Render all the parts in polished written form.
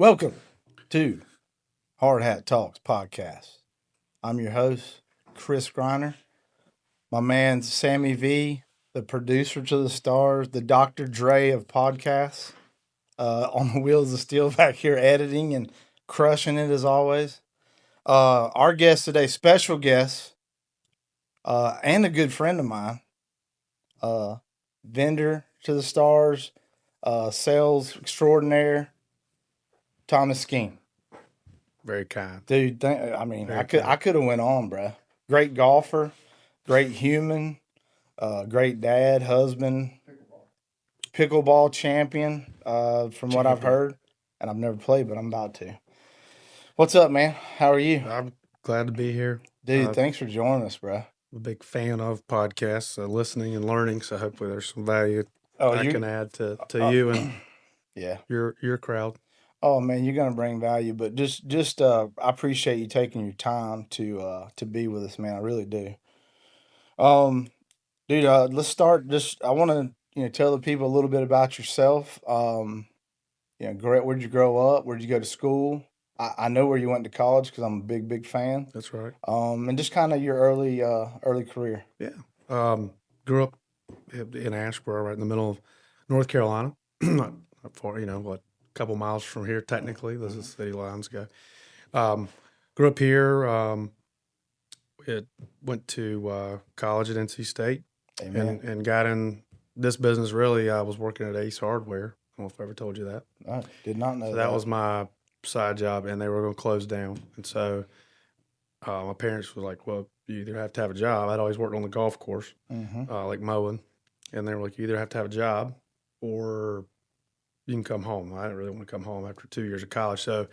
Welcome to Hard Hat Talks podcast. I'm your host, Chris Greiner. My man, Sammy V, the producer to the stars, the Dr. Dre of podcasts, on the wheels of steel back here editing and crushing it as always. Our guest today, special guest, and a good friend of mine, uh, vendor to the stars, sales extraordinaire, Thomas Skeen. Very kind. Dude, Very I kind. could have went on, bro. Great golfer, great human, great dad, husband, pickleball champion, from what I've heard, and I've never played, but I'm about to. What's up, man? How are you, I'm glad to be here. dude? Thanks for joining us, bro. I'm a big fan of podcasts, listening and learning. So hopefully there's some value Oh, I you, can add to uh, you and yeah. your crowd. Oh man, you're gonna bring value, but I appreciate you taking your time to be with us, man. I really do. Um, Dude, let's start. Just I want to tell the people a little bit about yourself. Where'd you grow up? Where'd you go to school? I know where you went to college because I'm a big fan. That's right. And just kind of your early career. Yeah. Grew up in Asheboro, right in the middle of North Carolina. Not far, a couple miles from here, technically. Those are city lines go. Grew up here. It went to college at NC State. Amen. And got in this business. Really, I was working at Ace Hardware. I don't know if I ever told you that. I did not know So that was my side job, and they were going to close down. And so my parents were like, "Well, you either have to have a job." I'd always worked on the golf course, like mowing, and they were like, "You either have to have a job, or you can come home." I didn't really want to come home after 2 years of college. So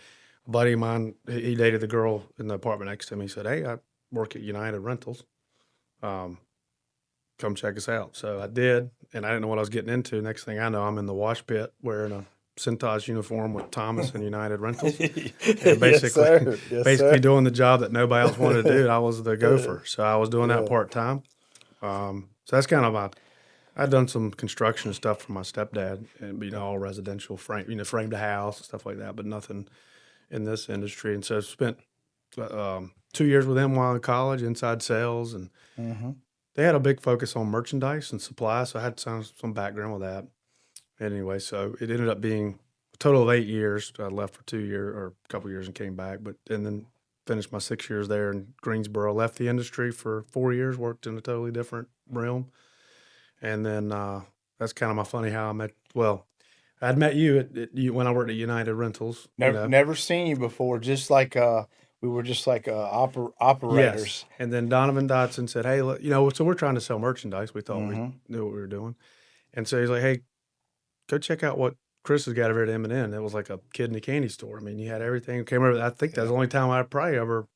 a buddy of mine, he dated the girl in the apartment next to me. He said, "Hey, I work at United Rentals. Come check us out." So I did, and I didn't know what I was getting into. Next thing I know, I'm in the wash pit wearing a Cintas uniform with Thomas and United Rentals, and basically doing the job that nobody else wanted to do. I was the gopher, so I was doing that part time. So that's kind of I'd done some construction stuff for my stepdad, and all residential framed a house and stuff like that, but nothing in this industry. And so spent 2 years with him while in college, inside sales, and they had a big focus on merchandise and supply, so I had some background with that. Anyway, so it ended up being a total of 8 years. I left for 2 years or a couple years and came back, and then finished my 6 years there in Greensboro. Left the industry for 4 years, worked in a totally different realm, and then that's kind of my funny how I met. Well, I'd met you when I worked at United Rentals. Never seen you before. Just like we were just like operators. Yes. And then Donovan Dotson said, "Hey, look, so we're trying to sell merchandise. We thought we knew what we were doing." And so he's like, "Hey, go check out what Chris has got over at M&N." It was like a kid in a candy store. I mean, you had everything. Came over. I think that's the only time I probably ever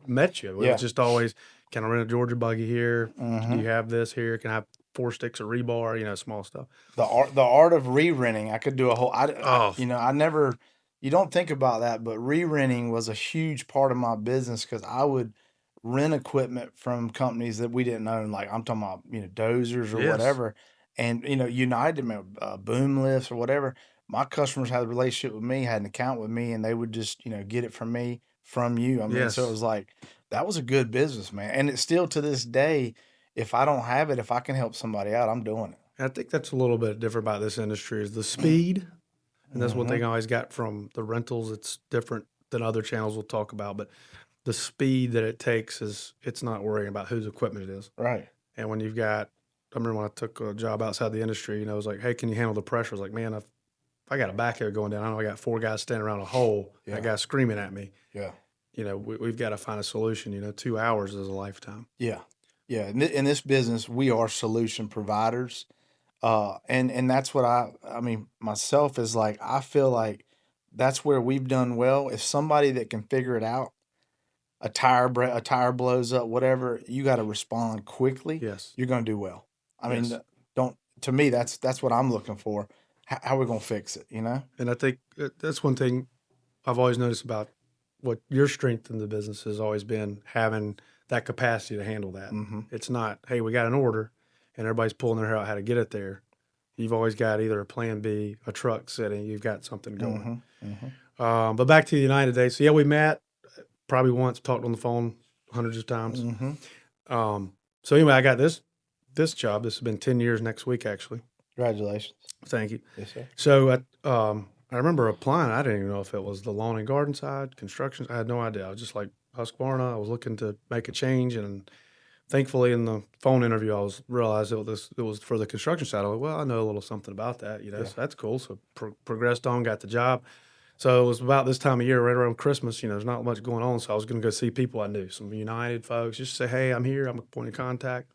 met you. It was just always, "Can I rent a Georgia buggy here? Do you have this here? Can I have 4 sticks of rebar?" Small stuff. The art of re-renting. I could do a whole. I never. You don't think about that, but re-renting was a huge part of my business because I would rent equipment from companies that we didn't own. Like I'm talking about, dozers or whatever, and United, boom lifts or whatever. My customers had a relationship with me, had an account with me, and they would just get it from me from you. I mean, so it was like that was a good business, man, and it's still to this day. If I don't have it, if I can help somebody out, I'm doing it. I think that's a little bit different about this industry is the speed. And that's one thing I always got from the rentals. It's different than other channels we'll talk about, but the speed that it takes it's not worrying about whose equipment it is. Right. And when I remember when I took a job outside the industry, it was like, "Hey, can you handle the pressure?" I was like, "Man, if I got a backhoe going down, I know I got 4 guys standing around a hole, that guy's screaming at me. Yeah. We've got to find a solution. 2 hours is a lifetime." Yeah. Yeah. In this business, we are solution providers. And that's what I mean, myself is like, I feel like that's where we've done well. If somebody that can figure it out, a tire blows up, whatever, you got to respond quickly. Yes. You're going to do well. I Yes. mean, to me, that's what I'm looking for. How are we going to fix it? And I think that's one thing I've always noticed about what your strength in the business has always been having that capacity to handle that. It's not, "Hey, we got an order," and everybody's pulling their hair out how to get it there. You've always got either a plan B, a truck sitting, you've got something going. But back to the United days. So yeah, we met probably once, talked on the phone hundreds of times. So anyway, I got this job. This has been 10 years next week, actually. Congratulations. Thank you. Yes, sir. So I remember applying. I didn't even know if it was the lawn and garden side, construction. I had no idea. I was just like Husqvarna. I was looking to make a change, and thankfully in the phone interview, I realized it was for the construction side. I was like, well, I know a little something about that, so that's cool. So progressed on, got the job. So it was about this time of year, right around Christmas. There's not much going on, so I was going to go see people I knew, some United folks, just say, hey, I'm here. I'm a point of contact.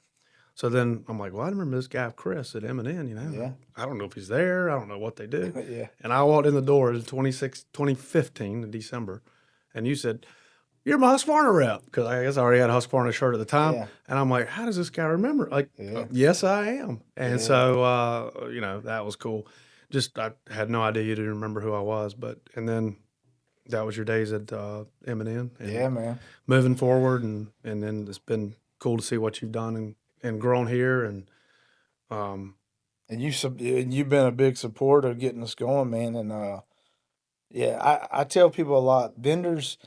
So then I'm like, well, I remember this guy, Chris, at M&N, Yeah. I don't know if he's there. I don't know what they do. Yeah. And I walked in the door in 2015 in December, and you said, you're my Husqvarna rep, because I guess I already had a Husqvarna shirt at the time. Yeah. And I'm like, how does this guy remember? Like, Yeah. yes, I am. And Yeah. so, that was cool. Just I had no idea you didn't remember who I was. And then that was your days at M&N. Yeah, man. Moving forward, and then it's been cool to see what you've done and grown here. And you've been a big supporter of getting us going, man. And I tell people a lot, vendors,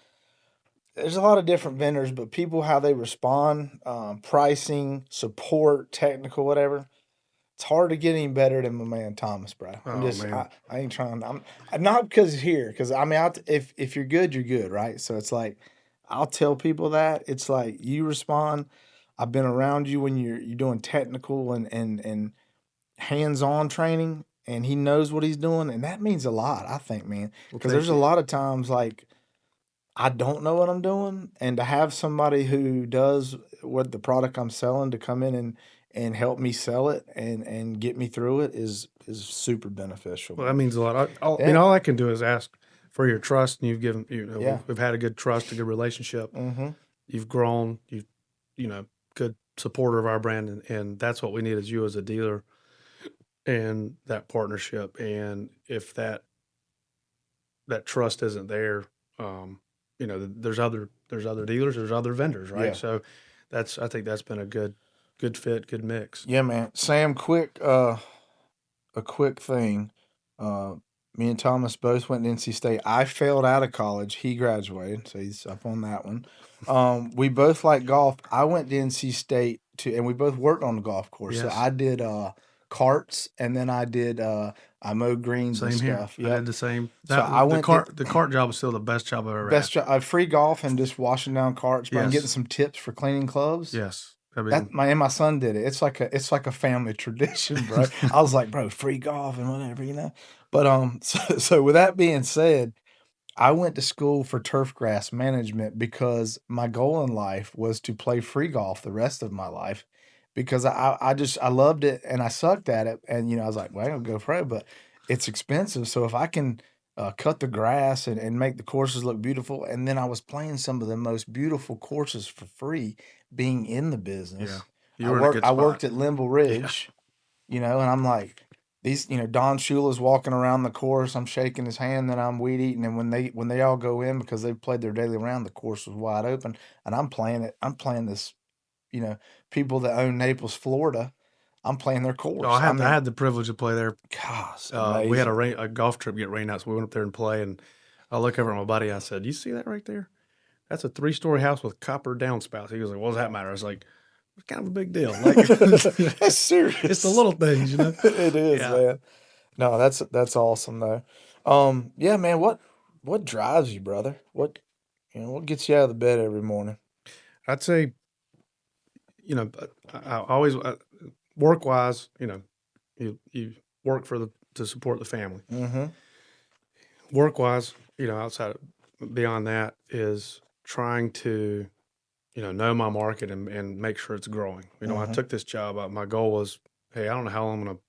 there's a lot of different vendors, but people, how they respond, pricing, support, technical, whatever. It's hard to get any better than my man Thomas, bro. man. I ain't trying. I'm not because he's here. Because I mean, if you're good, you're good, right? So it's like I'll tell people that it's like you respond. I've been around you when you're doing technical and hands on training, and he knows what he's doing, and that means a lot. I think, man, because there's a lot of times like I don't know what I'm doing, and to have somebody who does what the product I'm selling to come in and help me sell it and get me through it is super beneficial. Well, that means a lot. I mean, all I can do is ask for your trust, and you've given. We've had a good trust, a good relationship. Mm-hmm. You've grown. Good supporter of our brand, and that's what we need as you as a dealer, and that partnership. And if that trust isn't there, there's other dealers, there's other vendors, right? Yeah. So I think that's been a good fit, good mix. Yeah, man. Sam, a quick thing. Me and Thomas both went to NC State. I failed out of college. He graduated, so he's up on that one. We both like golf. I went to NC State and we both worked on the golf course. Yes. So I did carts, and then I mowed greens Same and here. stuff. I did the same. The cart job was still the best job I've ever best had. job. Free golf and just washing down carts, and getting some tips for cleaning clubs. Yes. My son did it. It's like a family tradition, bro. I was like, bro, free golf and whatever. But so with that being said, I went to school for turf grass management because my goal in life was to play free golf the rest of my life, because I loved it and I sucked at it, and I was like, well, I don't go pro, but it's expensive. So if I can cut the grass and make the courses look beautiful, and then I was playing some of the most beautiful courses for free, being in the business. Yeah, I worked at Limble Ridge, and I'm like, these, Don Shula's walking around the course. I'm shaking his hand, then I'm weed eating, and when they all go in because they've played their daily round, the course was wide open, and I'm playing it. I'm playing this, people that own Naples, Florida. I'm playing their course. I had the privilege to play there. Gosh, we had a golf trip get rained out, so we went up there and play. And I look over at my buddy. I said, "You see that right there? That's a 3-story house with copper downspouts." He goes like, "What does that matter?" I was like, "It's kind of a big deal. Like, that's serious. It's the little things, It is, man. No, that's awesome though. Yeah, man. What drives you, brother? What gets you out of the bed every morning? I'd say, I always work wise. You work to support the family. Mm-hmm. Work wise, beyond that is trying to, know my market and make sure it's growing. I took this job. My goal was, hey, I don't know how long I'm going to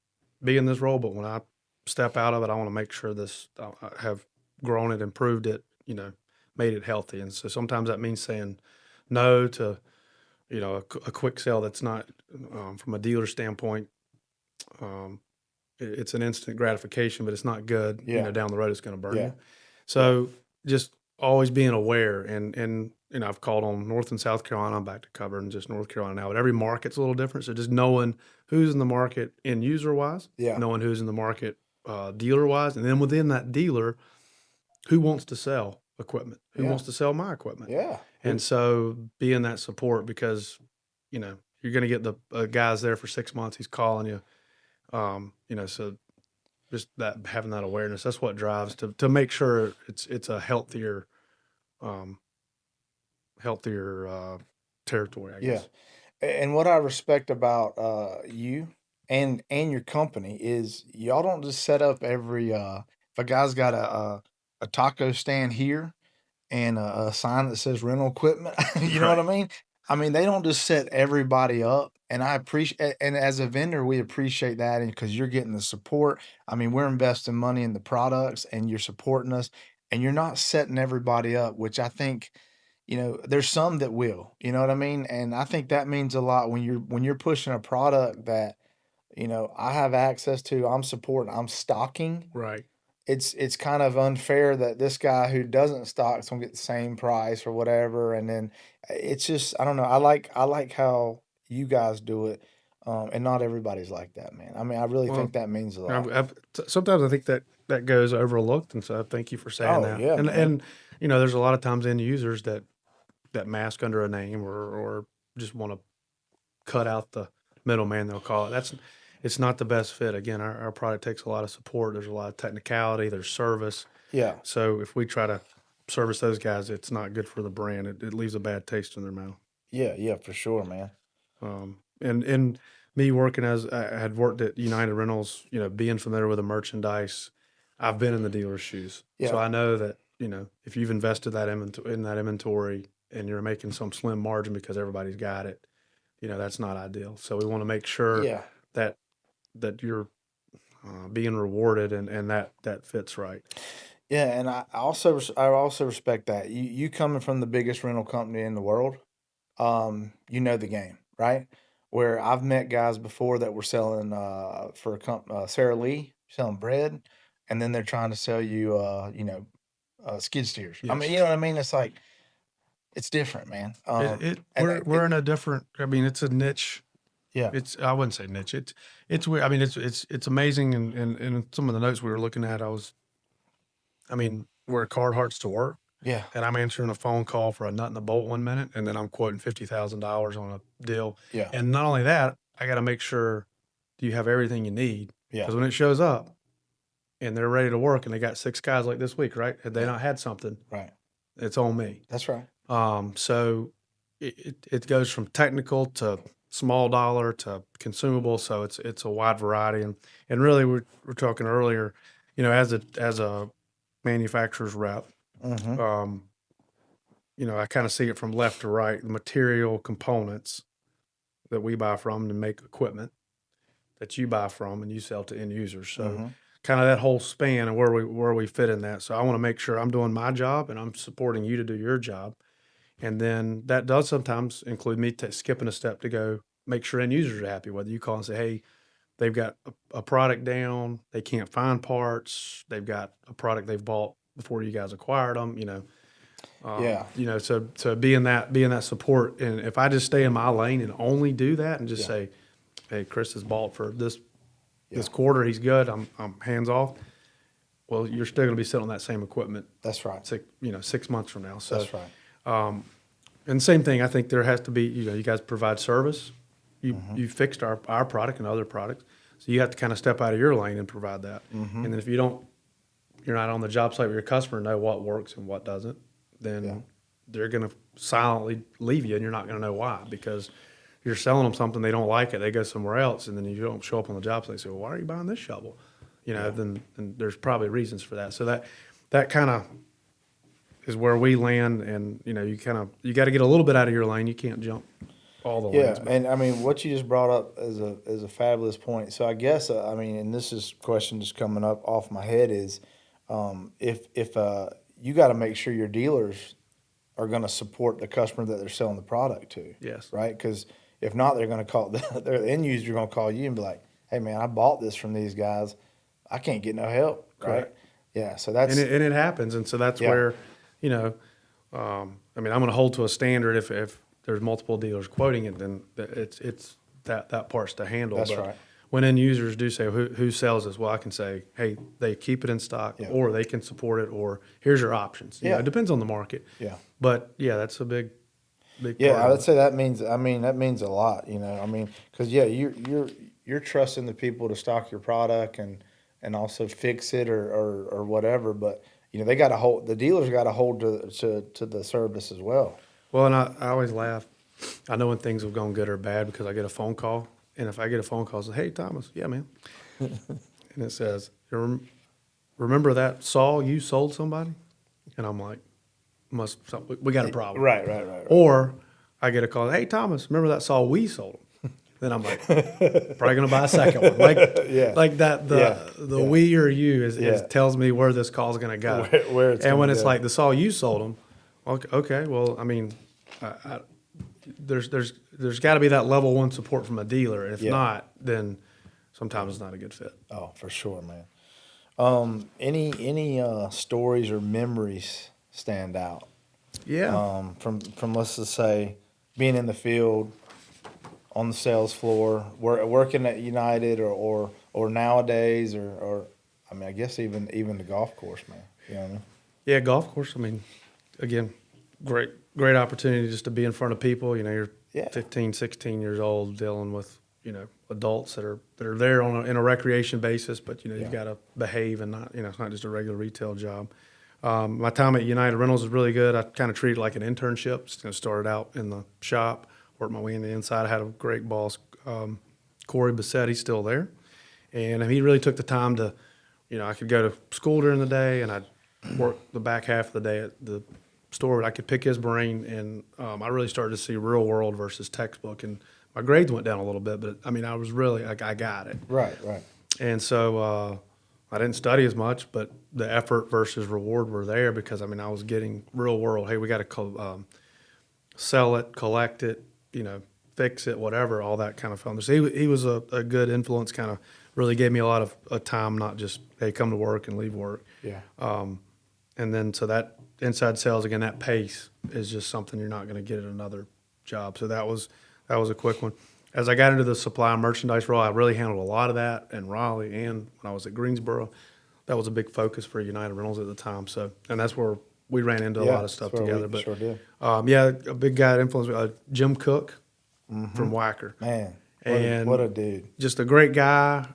be in this role, but when I step out of it, I want to make sure I have grown it, improved it, made it healthy. And so sometimes that means saying no to, a quick sale that's not, from a dealer standpoint, it's an instant gratification, but it's not good. Down the road, it's going to burn you. So just always being aware, and I've called on North and South Carolina. I'm back to covering just North Carolina now, but every market's a little different. So just knowing who's in the market end user wise, knowing who's in the market dealer wise, and then within that dealer, who wants to sell equipment? Who Yeah. wants to sell my equipment? Yeah. And so being that support, because, you know, you're going to get the guys there for 6 months. He's calling you, you know, so just that having that awareness, that's what drives to make sure it's a healthier, um, territory, I Yeah. guess. And what I respect about you and your company is y'all don't just set up every if a guy's got a taco stand here and a sign that says rental equipment, you know what I Right. mean? I mean, they don't just set everybody up, and I appreciate. And as a vendor, we appreciate that, and because you're getting the support. I mean, we're investing money in the products, and you're supporting us, and you're not setting everybody up, which I think, there's some that will. You know what I mean? And I think that means a lot when you're pushing a product that I have access to. I'm supporting. I'm stocking. Right. It's kind of unfair that this guy who doesn't stock is gonna get the same price or whatever, and then it's just I don't know. I like how you guys do it, and not everybody's like that, man. I mean, I really Well, think that means a lot. sometimes I think that goes overlooked, and so thank you for saying Oh that. yeah, man. And you know, there's a lot of times end users that mask under a name or just want to cut out the middleman. They'll call it. It's not the best fit. Again, our product takes a lot of support. There's a lot of technicality. There's service. Yeah, So if we try to service those guys, it's not good for the brand. It leaves a bad taste in their mouth. yeah, for sure, man. And me working I had worked at United Rentals, you know, being familiar with the merchandise, I've been in the dealer's shoes, so Yeah, I know that if you've invested in that inventory and you're making some slim margin because everybody's got it, that's not ideal. So we want to make sure yeah, that you're being rewarded and that fits right. yeah. And I also respect that you coming from the biggest rental company in the world. You know the game, right? Where I've met guys before that were selling for Sara Lee, selling bread, and then they're trying to sell you, skid steers. I mean, you Yes. know what I mean? It's like it's different, man. And We're in a different. I mean, it's a niche. yeah, I wouldn't say niche. It's weird. I mean, it's amazing. And some of the notes we were looking at, I mean, we're a Carhartts to work, yeah, and I'm answering a phone call for a nut and a bolt one minute, and then I'm quoting $50,000 on a deal. yeah, And not only that, I got to make sure you have everything you need yeah, because when it shows up and they're ready to work, and they got 6 guys like this week, right? Had they yeah. not had something, Right. it's on me. That's right. So it goes from technical to small dollar to consumable. So it's a wide variety. And really we're talking earlier, as a manufacturer's rep, Mm-hmm. um, I kind of see it from left to right, the material components that we buy from to make equipment that you buy from and you sell to end users. So Mm-hmm. kind of that whole span and where we fit in that. So I want to make sure I'm doing my job and I'm supporting you to do your job. And then that does sometimes include me skipping a step to go make sure end users are happy. Whether you call and say, hey, they've got a product down, they can't find parts, they've got a product they've bought before you guys acquired them, Yeah. so being that support. And if I just stay in my lane and only do that and just Yeah. say, hey, Chris has bought for this Yeah. quarter, he's good, I'm hands off. Well, you're still going to be sitting on that same equipment That's right. 6 months from now. So That's right. And same thing, I think there has to be, you guys provide service. Mm-hmm. You fixed our product and other products. So you have to kind of step out of your lane and provide that. Mm-hmm. And then if you're not on the job site where your customer know what works and what doesn't, then Yeah. they're going to silently leave you and you're not going to know why because you're selling them something, they don't like it, they go somewhere else, and then you don't show up on the job site. They say, well, why are you buying this shovel? Yeah. Then there's probably reasons for that. So that kind of is where we land, and you got to get a little bit out of your lane. You can't jump all the lanes. Yeah, But and I mean what you just brought up is a fabulous point. So I guess I mean, and this is question just coming up off my head is, if you got to make sure your dealers are going to support the customer that they're selling the product to, yes, right? Because if not, they're going to call their end user going to call you and be like, "Hey, man, I bought this from these guys. I can't get no help." Right? correct. Yeah. So that's And it happens, and so that's yeah, where, I mean, I'm going to hold to a standard. If there's multiple dealers quoting it, then it's that part's to handle. that's But right. when end users do say, who sells this? Well, I can say, hey, they keep it in stock, or they can support it, or here's your options. You know, it depends on the market. Yeah. But yeah, that's a big part I would say that means a lot, you know. I mean, because you're trusting the people to stock your product and also fix it or whatever. But you know, the dealers got to hold to the service as well. Well, and I always laugh. I know when things have gone good or bad because I get a phone call, and if I get a phone call, it says, "Hey, Thomas, yeah, man," and it says, "Remember that saw you sold somebody?" And I'm like, we got a problem. Right. Or I get a call, "Hey, Thomas, remember that saw we sold?" Then I'm like, probably gonna buy a second one. Like that. The we or you is tells me where this call's gonna go. Where it's and when go. it's like the saw you sold them, okay. Well, I mean, there's got to be that level one support from a dealer. And if not, then sometimes it's not a good fit. Oh, for sure, man. Any stories or memories stand out? Yeah. From let's just say being in the field, on the sales floor, working at United or nowadays or I mean, I guess even the golf course, man. You know what I mean? Yeah, golf course. I mean, again, great opportunity just to be in front of people. You know, you're 15, 16 years old dealing with, you know, adults that are there in a recreation basis, but you know, you've got to behave and not, you know, it's not just a regular retail job. My time at United Rentals was really good. I kind of treated it like an internship. Just started out in the shop, worked my way in the inside. I had a great boss, Corey Bassett. He's still there, and he really took the time to, you know, I could go to school during the day and I'd work the back half of the day at the store. I could pick his brain, and I really started to see real world versus textbook. And my grades went down a little bit, but I mean, I was really like, I got it. Right. And so I didn't study as much, but the effort versus reward were there because I mean, I was getting real world. Hey, we got to sell it, collect it, you know, fix it, whatever, all that kind of fun. So he was a good influence. Kind of really gave me a lot of time, not just hey, come to work and leave work. Yeah. And then so that inside sales again, that pace is just something you're not going to get at another job. So that was a quick one. As I got into the supply and merchandise role, I really handled a lot of that in Raleigh, and when I was at Greensboro, that was a big focus for United Rentals at the time. So, and that's where we ran into a lot of stuff together. But sure did. A big guy that influenced Jim Cook from Wacker. Man, what a dude! Just a great guy.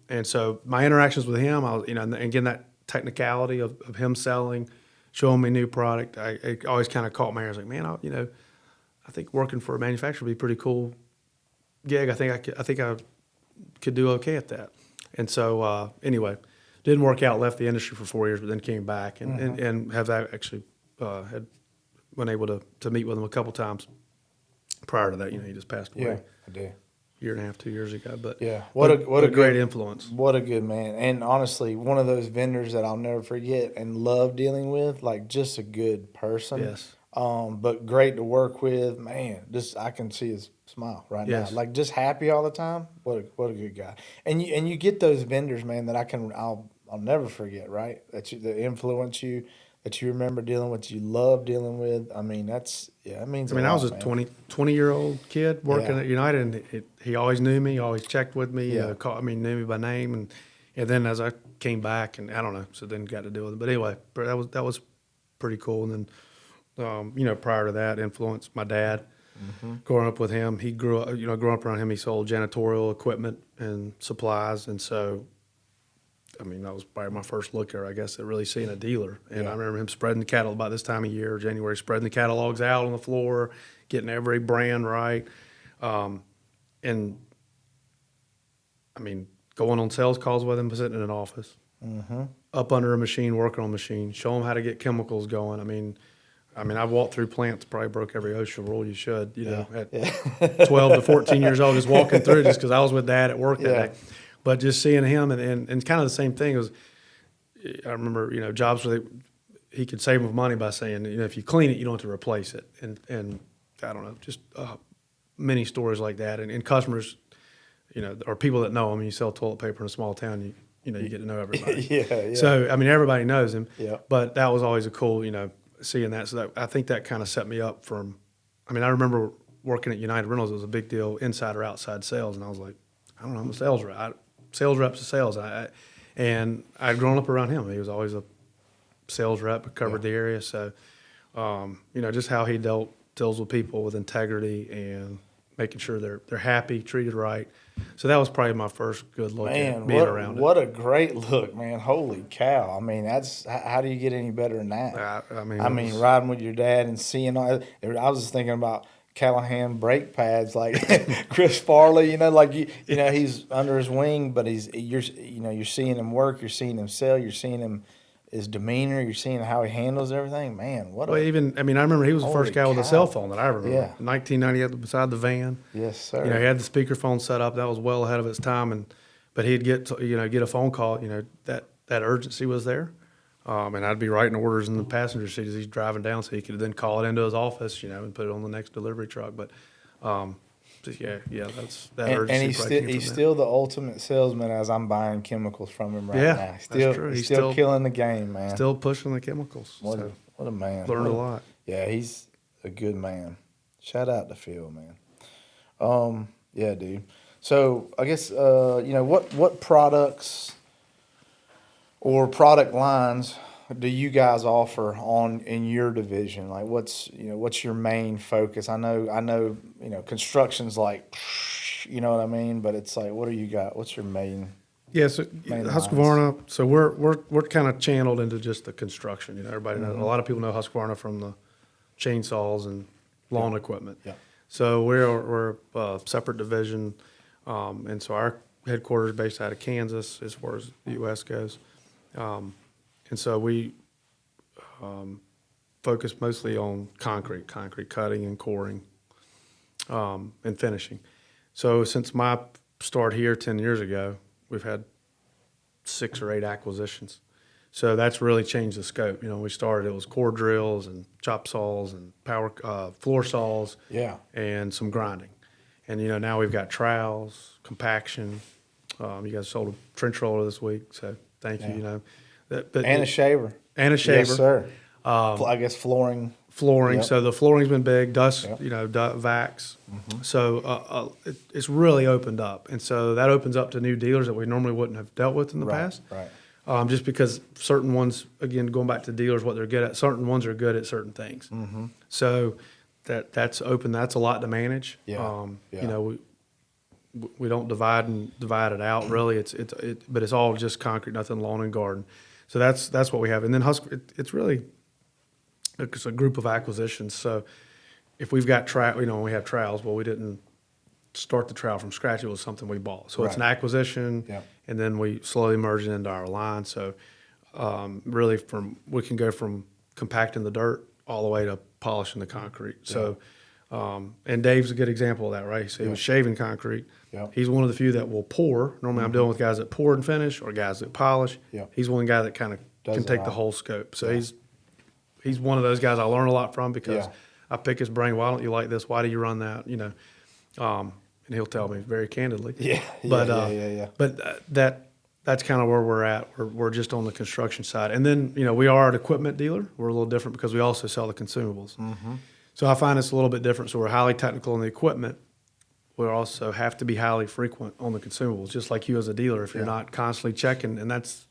And so my interactions with him, I was, you know, and again that technicality of him selling, showing me new product, it always kind of caught my ear. I was like, man, I think working for a manufacturer would be a pretty cool gig. I think I could do okay at that. And so anyway, didn't work out. Left the industry for 4 years, but then came back and have actually had been able to meet with him a couple times. Prior to that, you know, he just passed away. Yeah, I do. Year and a half, 2 years ago. But yeah, what a great influence. What a good man. And honestly, one of those vendors that I'll never forget and love dealing with, like just a good person. Yes. But great to work with, man. Just I can see his smile right now, like just happy all the time. What a good guy. And you get those vendors, man, that I'll never forget, right? That influence you, that you remember dealing with, you love dealing with. I mean, that means. I mean, I was a 20-year-old kid working at United, and he always knew me, always checked with me, knew me by name, and then as I came back, and I don't know, so then got to deal with it. But anyway, that was pretty cool. And then, you know, prior to that, influenced my dad. Growing up with him, growing up around him, he sold janitorial equipment and supplies, and so. I mean, that was probably my first look there, I guess, at really seeing a dealer. And I remember him spreading the catalog about this time of year, January, spreading the catalogs out on the floor, getting every brand right. And, I mean, going on sales calls with him, sitting in an office, up under a machine, working on a machine, show him how to get chemicals going. I mean, I've walked through plants, probably broke every OSHA rule you should, you know, at 12 to 14 years old, just walking through just because I was with Dad at work that day. But just seeing him and kind of the same thing was, I remember, you know, jobs where he could save him money by saying, you know, if you clean it, you don't have to replace it. And I don't know, just many stories like that. And customers, you know, or people that know him, you sell toilet paper in a small town, you get to know everybody. Yeah. So, I mean, everybody knows him. Yeah. But that was always a cool, you know, seeing that. So I think that kind of set me up I remember working at United Rentals, it was a big deal, inside or outside sales. And I was like, I don't know, I'm a sales rep. Sales reps to sales. And I'd grown up around him. He was always a sales rep, but covered the area. So, just how he deals with people with integrity and making sure they're happy, treated right. So that was probably my first good look at being around it. What a great look, man. Holy cow. I mean, how do you get any better than that? I mean, riding with your dad and seeing all, I was just thinking about Callahan brake pads, like Chris Farley, he's under his wing, but you're seeing him work, you're seeing him sell, you're seeing him, his demeanor, you're seeing how he handles everything. Man, I remember he was the first guy with a cell phone that I remember. Yeah. 1998 beside the van. Yes, sir. He had the speakerphone set up. That was well ahead of its time. But he'd get a phone call, that urgency was there. And I'd be writing orders in the passenger seat as he's driving down, so he could then call it into his office, and put it on the next delivery truck. But, that's that urgency. And he's still the ultimate salesman as I'm buying chemicals from him now. That's true. He's still killing the game, man. Still pushing the chemicals. What a man. Learned a lot. Yeah, he's a good man. Shout out to Phil, man. Yeah, dude. So I guess what products or product lines do you guys offer in your division? Like what's your main focus? I know construction's like, you know what I mean, but it's like, what do you got? What's your main? Yeah, so Husqvarna. So we're kind of channeled into just the construction. Everybody knows. A lot of people know Husqvarna from the chainsaws and lawn equipment. Yeah. So we're a separate division, and so our headquarters is based out of Kansas as far as the U.S. goes. And so we focus mostly on concrete cutting and coring, and finishing. So since my start here 10 years ago, we've had 6 or 8 acquisitions. So that's really changed the scope. We started, it was core drills and chop saws and power floor saws, and some grinding. And now we've got trowels, compaction. You guys sold a trench roller this week, so thank you. And a shaver. Yes, sir. I guess flooring. Yep. So the flooring's been big. Dust, vacs. Mm-hmm. So it's really opened up, and so that opens up to new dealers that we normally wouldn't have dealt with in the past. Right. Just because certain ones, again, going back to dealers, what they're good at. Certain ones are good at certain things. Mm-hmm. So that's open. That's a lot to manage. Yeah. We don't divide it out really. But it's all just concrete, nothing lawn and garden. So that's what we have. And then it's really it's a group of acquisitions. So if we've got we have trowels. Well, we didn't start the trowel from scratch. It was something we bought. So it's an acquisition, and then we slowly merge it into our line. So really, we can go from compacting the dirt all the way to polishing the concrete. So and Dave's a good example of that, right? So he was shaving concrete. He's one of the few that will pour. Normally, I'm dealing with guys that pour and finish, or guys that polish. He's one guy that kind of can take the whole scope. So he's one of those guys I learn a lot from, because I pick his brain. Why don't you like this? Why do you run that? And he'll tell me very candidly. But that's kind of where we're at. We're just on the construction side, and then we are an equipment dealer. We're a little different because we also sell the consumables. Mm-hmm. So I find it's a little bit different. So we're highly technical on the equipment. We also have to be highly frequent on the consumables, just like you as a dealer. If you're not constantly checking, and that's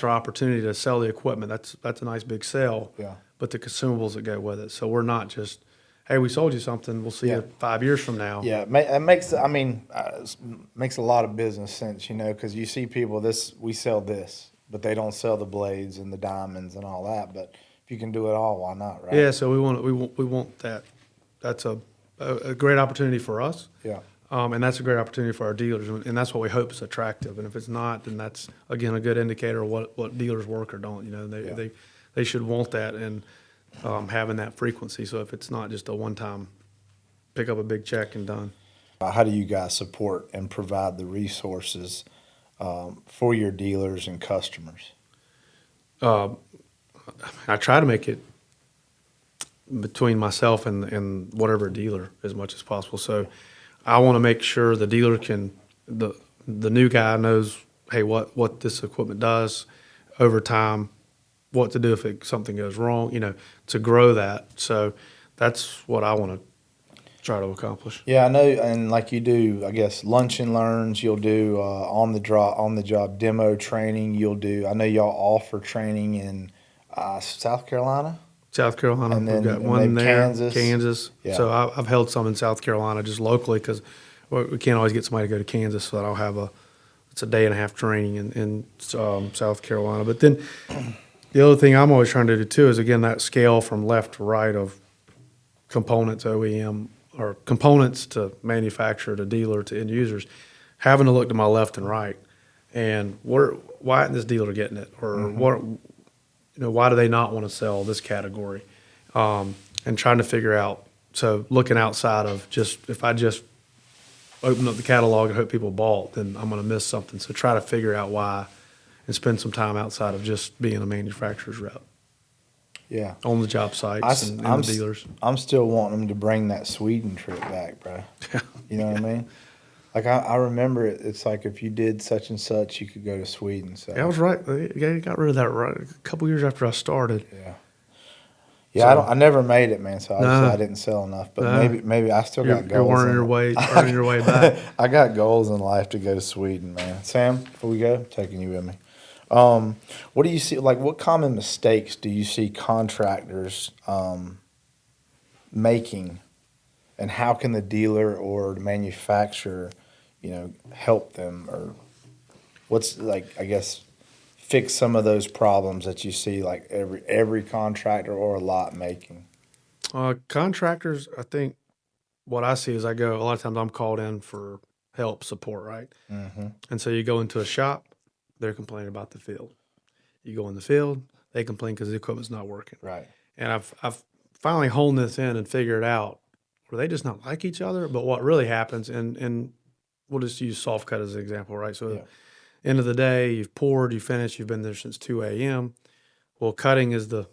our opportunity to sell the equipment. That's a nice big sell. But the consumables that go with it. So we're not just, hey, we sold you something. We'll see you 5 years from now. Yeah, it makes a lot of business sense, because you see people, we sell this, but they don't sell the blades and the diamonds and all that. But if you can do it all, why not, right? Yeah, so we want that. That's a great opportunity for us. And that's a great opportunity for our dealers, and that's what we hope is attractive. And if it's not, then that's, again, a good indicator of what dealers work or don't. They should want that and having that frequency. So if it's not just a one-time pick up a big check and done. How do you guys support and provide the resources for your dealers and customers? I try to make it between myself and whatever dealer as much as possible. So I want to make sure the dealer the new guy knows, hey, what this equipment does over time, what to do if something goes wrong, to grow that. So that's what I want to try to accomplish. Yeah, I know, and like you do, I guess lunch and learns. You'll do on the job demo training. You'll do. I know y'all offer training in South Carolina, South Carolina, and we've got then one maybe there, Kansas. Kansas. Yeah. So I've held some in South Carolina just locally because we can't always get somebody to go to Kansas, so I don't have it's a day and a half training in South Carolina. But then the other thing I'm always trying to do too is, again, that scale from left to right of components OEM or components to manufacturer to dealer to end users, having to look to my left and right and why isn't this dealer getting it, or what, why do they not want to sell this category, and trying to figure out. So looking outside of just, if I just open up the catalog and hope people bought, then I'm going to miss something. So try to figure out why and spend some time outside of just being a manufacturer's rep. Yeah. On the job sites and the dealers. I'm still wanting them to bring that Sweden trip back, bro. You know what I mean? Like, I remember it. It's like if you did such and such, you could go to Sweden. So yeah, I was right. They got rid of that right a couple years after I started. Yeah. Yeah, so, I never made it, man. So obviously I didn't sell enough. But maybe I still got goals. You're earning your way back. I got goals in life to go to Sweden, man. Sam, before we go, I'm taking you with me. What do you see? Like, what common mistakes do you see contractors making, and how can the dealer or the manufacturer, help them, or what's, like, I guess, fix some of those problems that you see, like every contractor or a lot making? Contractors, I think what I see is a lot of times I'm called in for help, support, right? Mm-hmm. And so you go into a shop, they're complaining about the field. You go in the field, they complain because the equipment's not working. Right. And I've finally honed this in and figured out, were they just not like each other? But what really happens, and we'll just use soft cut as an example, right? So end of the day, you've poured, you finished, you've been there since 2 a.m. Well, cutting is the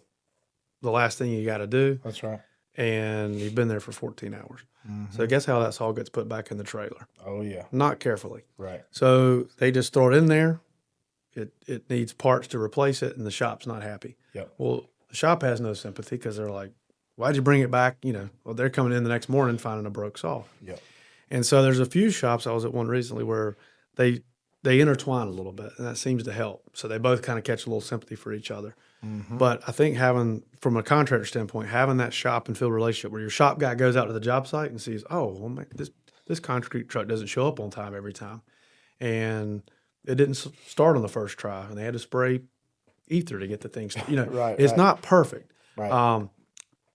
last thing you got to do. That's right. And you've been there for 14 hours. Mm-hmm. So guess how that saw gets put back in the trailer? Oh, yeah. Not carefully. Right. So they just throw it in there. It needs parts to replace it, and the shop's not happy. Yep. Well, the shop has no sympathy because they're like, why'd you bring it back? Well, they're coming in the next morning finding a broke saw. Yep. And so there's a few shops, I was at one recently, where they intertwine a little bit, and that seems to help. So they both kind of catch a little sympathy for each other. Mm-hmm. But I think from a contractor standpoint, having that shop and field relationship where your shop guy goes out to the job site and sees, oh, well, man, this concrete truck doesn't show up on time every time. And it didn't start on the first try, and they had to spray ether to get the thing started. It's not perfect. Right.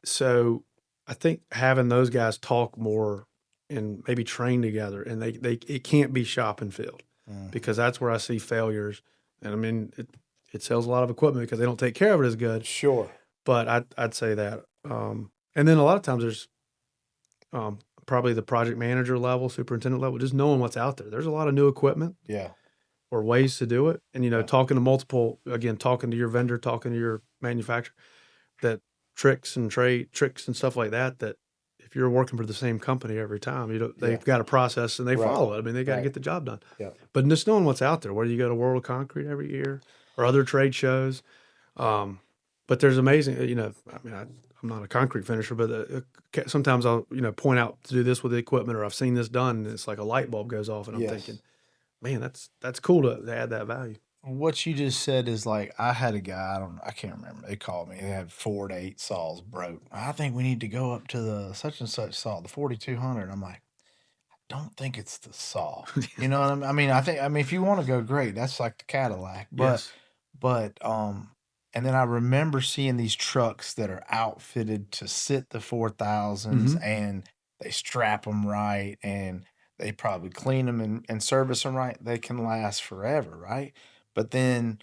So I think having those guys talk more and maybe train together, and it can't be shop and field, because that's where I see failures. And I mean, it sells a lot of equipment because they don't take care of it as good. Sure. But I'd say that. And then a lot of times there's probably the project manager level, superintendent level, just knowing what's out there. There's a lot of new equipment. Yeah. Or ways to do it. And, talking to your vendor, talking to your manufacturer, that tricks and stuff like that if you're working for the same company every time, they've got a process and they follow it. I mean, they got to get the job done. Yeah. But just knowing what's out there, whether you go to World of Concrete every year or other trade shows. But there's amazing, I'm not a concrete finisher, but sometimes I'll, point out to do this with the equipment, or I've seen this done, and it's like a light bulb goes off, and I'm thinking, man, that's cool to add that value. What you just said is like, I had a guy, I can't remember. They called me. They had 4 to 8 saws broke. I think we need to go up to the such and such saw, the 4200. I'm like, I don't think it's the saw. You know what I mean? I mean, if you want to go, great. That's like the Cadillac. But and then I remember seeing these trucks that are outfitted to sit the 4000s, and they strap them right, and they probably clean them and service them right. They can last forever, right? But then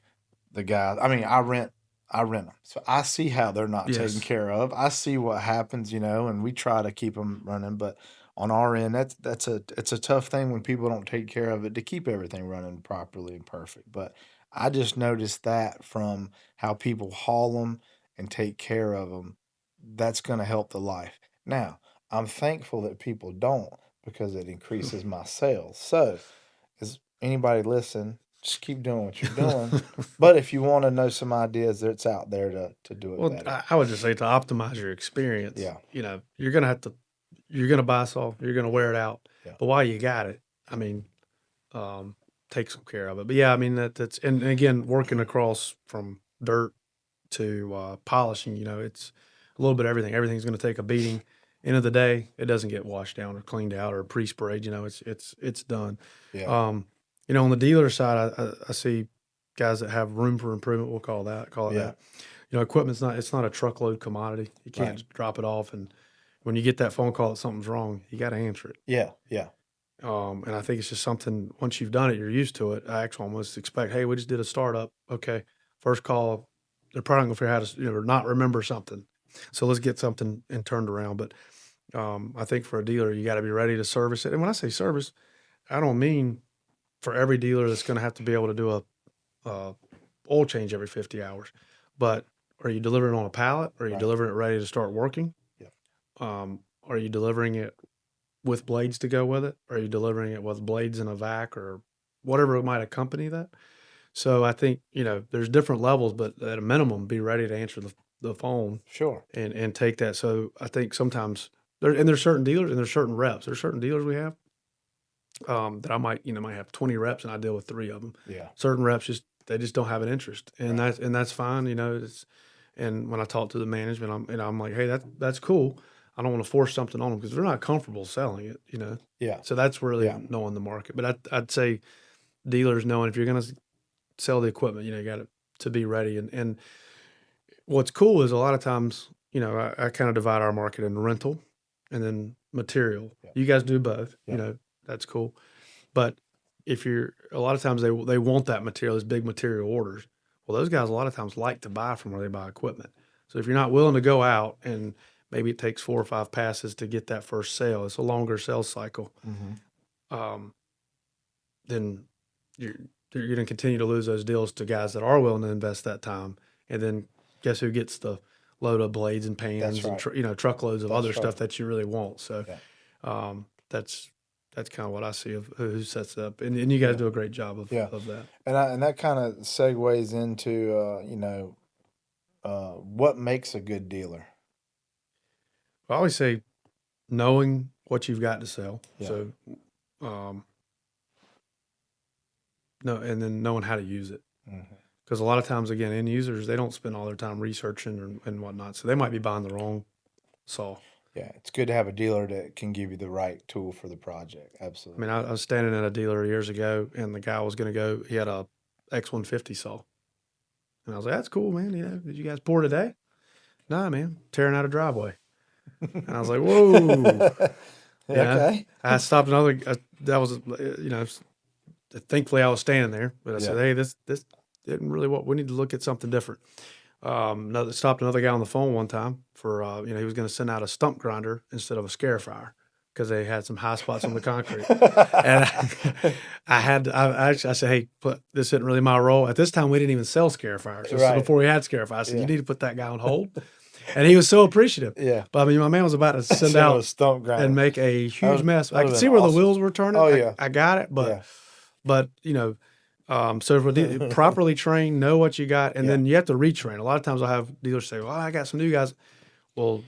the guys, I rent them. So I see how they're not taken care of. I see what happens, and we try to keep them running. But on our end, it's a tough thing when people don't take care of it to keep everything running properly and perfect. But I just noticed that from how people haul them and take care of them, that's going to help the life. Now, I'm thankful that people don't, because it increases my sales. So, is anybody listen? Just keep doing what you're doing. But if you want to know some ideas, it's out there to do it better. I would just say, to optimize your experience, you're going to have to you're going to buy a saw, you're going to wear it out. Yeah. But while you got it, I mean, take some care of it. But yeah, I mean, that's, and again, working across from dirt to polishing, it's a little bit of everything. Everything's going to take a beating. End of the day, it doesn't get washed down or cleaned out or pre-sprayed. It's done. Yeah. On the dealer side, I see guys that have room for improvement. We'll call it that. Equipment's it's not a truckload commodity. You can't drop it off, and when you get that phone call that something's wrong, you got to answer it. Yeah. And I think it's just something, once you've done it, you're used to it. I actually almost expect, hey, we just did a startup. Okay, first call, they're probably going to figure out how to not remember something. So let's get something and turned around. But I think for a dealer, you got to be ready to service it. And when I say service, I don't mean for every dealer that's going to have to be able to do a oil change every 50 hours. But are you delivering on a pallet? Are you delivering it ready to start working? Yeah. Are you delivering it with blades to go with it? Are you delivering it with blades in a vac or whatever might accompany that? So I think, there's different levels, but at a minimum, be ready to answer the phone. Sure. And take that. So I think sometimes there's certain dealers and there's certain reps. There's certain dealers we have that I might have 20 reps and I deal with 3 of them. Yeah. Certain reps they just don't have an interest, and that's fine. And when I talk to the management, I'm like, hey, that's cool. I don't want to force something on them because they're not comfortable selling it. Yeah. So that's really knowing the market. But I'd say dealers knowing if you're going to sell the equipment, you got to be ready. And what's cool is a lot of times, I kind of divide our market into rental and then material. Yeah. You guys do both. Yeah. That's cool. But if a lot of times they want that material, those big material orders. Well, those guys a lot of times like to buy from where they buy equipment. So if you're not willing to go out and maybe it takes 4 or 5 passes to get that first sale, it's a longer sales cycle. Mm-hmm. Then you're going to continue to lose those deals to guys that are willing to invest that time. And then guess who gets the load of blades and pans and truckloads of other stuff that you really want. So that's kind of what I see of who sets it up, and you guys do a great job of that. And that kind of segues into what makes a good dealer. I always say knowing what you've got to sell. Yeah. So, and then knowing how to use it. Because a lot of times, again, end users, they don't spend all their time researching and whatnot, so they might be buying the wrong saw. Yeah, it's good to have a dealer that can give you the right tool for the project. Absolutely. I mean, I was standing at a dealer years ago, and the guy was going to go. He had a X150 saw, and I was like, "That's cool, man. Did you guys pour today?" Nah, man, tearing out a driveway. And I was like, "Whoa." Okay. I stopped another. That was, thankfully I was standing there, but I said, "Hey, this didn't really what we need to look at something different." Stopped another guy on the phone one time for he was going to send out a stump grinder instead of a scarifier because they had some high spots on the concrete. And I said, hey, this isn't really my role. At this time, we didn't even sell scarifiers. This is before we had scarifiers. I said, you need to put that guy on hold. And he was so appreciative. Yeah. But my man was about to send out a stump grinder and make a huge mess. I could see where the wheels were turning. Oh, yeah. I got it. But so for properly train, know what you got, and then you have to retrain. A lot of times I have dealers say, well, I got some new guys. Well,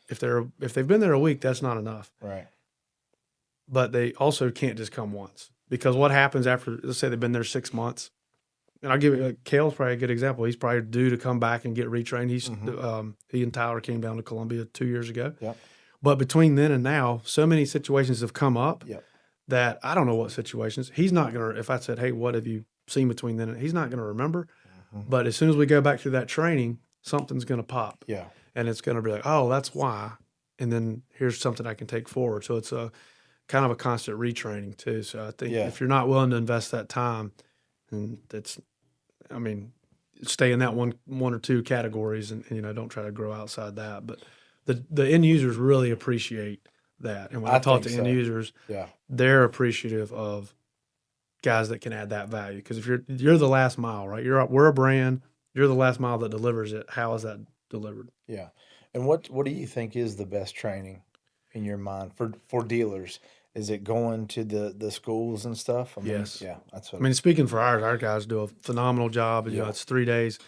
if they've been there a week, that's not enough. Right. But they also can't just come once, because what happens after, let's say they've been there 6 months, and I'll give you, Kale's probably a good example. He's probably due to come back and get retrained. He and Tyler came down to Columbia 2 years ago. Yep. But between then and now, so many situations have come up that I don't know what situations. He's not going to, if I said, hey, what have you seen between then and he's not going to remember. But as soon as we go back through that training, something's going to pop. Yeah. And it's going to be like, oh, that's why. And then here's something I can take forward. So it's a kind of a constant retraining too. So I think if you're not willing to invest that time, and stay in that one or two categories and don't try to grow outside that. But the end users really appreciate that. And when I talk to end users, they're appreciative of guys that can add that value. Because if you're the last mile, right? We're a brand. You're the last mile that delivers it. How is that delivered? Yeah. And what do you think is the best training in your mind for dealers? Is it going to the schools and stuff? Yes. Yeah. That's what. Speaking for our guys do a phenomenal job. It's 3 days.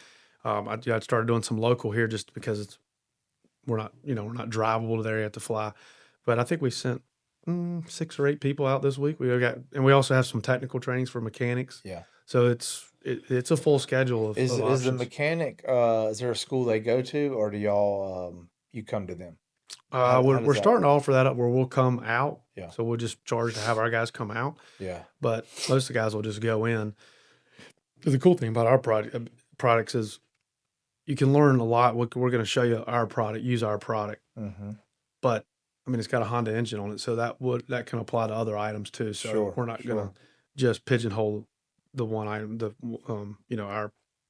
I started doing some local here just because we're not drivable to there. You have to fly. But I think we sent 6 or 8 people out this week. We also have some technical trainings for mechanics. Yeah. So it's a full schedule of Is the options. mechanic? Is there a school they go to, or do y'all you come to them? How We're does that starting to work? offer that up where we'll come out. Yeah. So we'll just charge to have our guys come out. Yeah. But most of the guys will just go in. The cool thing about our products is you can learn a lot. We're going to show you our product, use our product. Mm-hmm. But I mean, it's got a Honda engine on it, so that can apply to other items too. So Sure. we're not going to just pigeonhole the one item,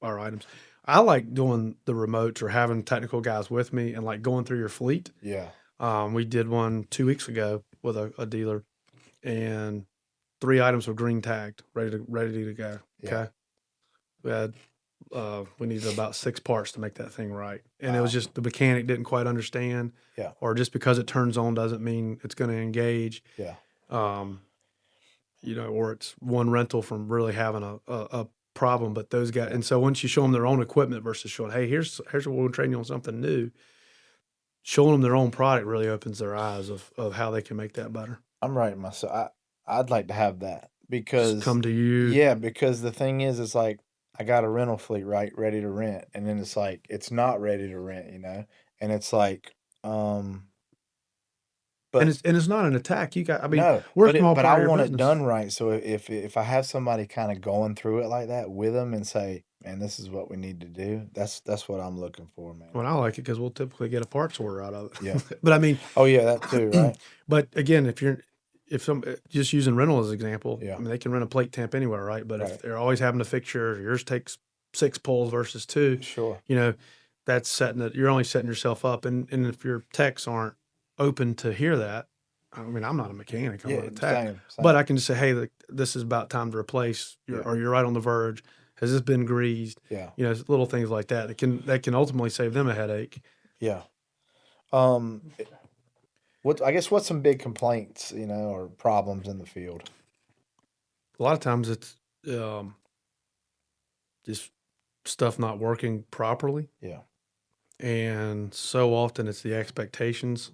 our items. I like doing the remotes or having technical guys with me and like going through your fleet. Yeah. We did one 2 weeks ago with a dealer, and 3 items were green tagged, ready to go. Okay. Yeah. We needed about 6 parts to make that thing right. And it Wow. was just the mechanic didn't quite understand. Yeah. Or just because it turns on doesn't mean it's going to engage. Yeah. Or it's one rental from really having a problem. But those guys, and so once you show them their own equipment versus showing, hey, here's what we'll train you on something new, showing them their own product really opens their eyes of how they can make that better. I'm writing myself. I'd like to have that Just because come to you. yeah, because the thing is, it's like I got a rental fleet ready to rent, and then it's like it's not ready to rent, and it's like but And it's not an attack. no, we're a small but part I of your want it business. done right. So if I have somebody kind of going through it like that with them and say, man, this is what we need to do. That's what I'm looking for, man. Well, I like it because we'll typically get a parts order out of it. Yeah. But I mean, Oh yeah, that too, right? but again, if some just using rental as an example, Yeah. I mean they can rent a plate temp anywhere, right? But Right. if they're always having to fixture, yours takes 6 pulls versus 2. Sure. That's setting it. You're only setting yourself up, and if your techs aren't open to hear that, I mean, I'm not a mechanic, I'm Yeah, not a tech, same. but I can just say, hey, this is about time to replace, or you're right on the verge. Has this been greased? Yeah. Little things like that can ultimately save them a headache. Yeah. What's some big complaints, or problems in the field? A lot of times it's just stuff not working properly. Yeah. And so often it's the expectations.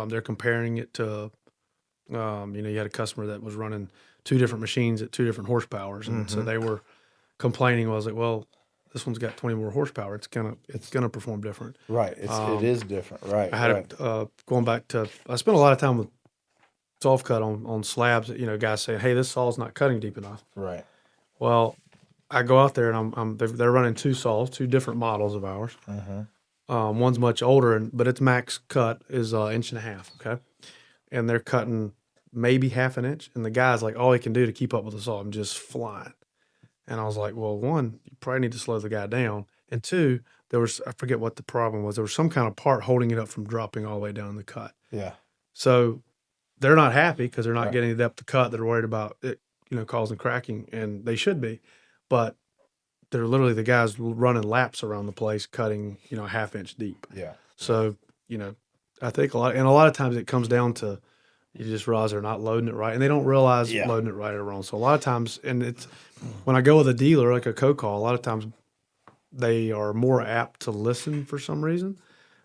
They're comparing it to, you had a customer that was running 2 different machines at 2 different horsepowers. And so they were complaining. I was like, well, this one's got 20 more horsepower. It's gonna perform different. Right. It is different. Right. I had going back to, I spent a lot of time with soft cut on slabs. Guys saying, hey, this saw's not cutting deep enough. Right. Well, I go out there and they're running 2 saws, 2 different models of ours. One's much older, but its max cut is 1.5 inches. Okay, and they're cutting maybe 1/2 inch, and the guy's like, all he can do to keep up with the saw, I'm just flying. And I was like, well, 1, you probably need to slow the guy down, and 2, I forget what the problem was. There was some kind of part holding it up from dropping all the way down the cut. Yeah. So they're not happy because they're not getting the depth of cut. They're worried about it, causing cracking, and they should be, but they're literally the guys running laps around the place, cutting, 1/2 inch deep. Yeah. So, I think a lot of times it comes down to, you just realize they're not loading it right, and they don't realize loading it right or wrong. So a lot of times, and it's when I go with a dealer, like a co-call, a lot of times they are more apt to listen for some reason.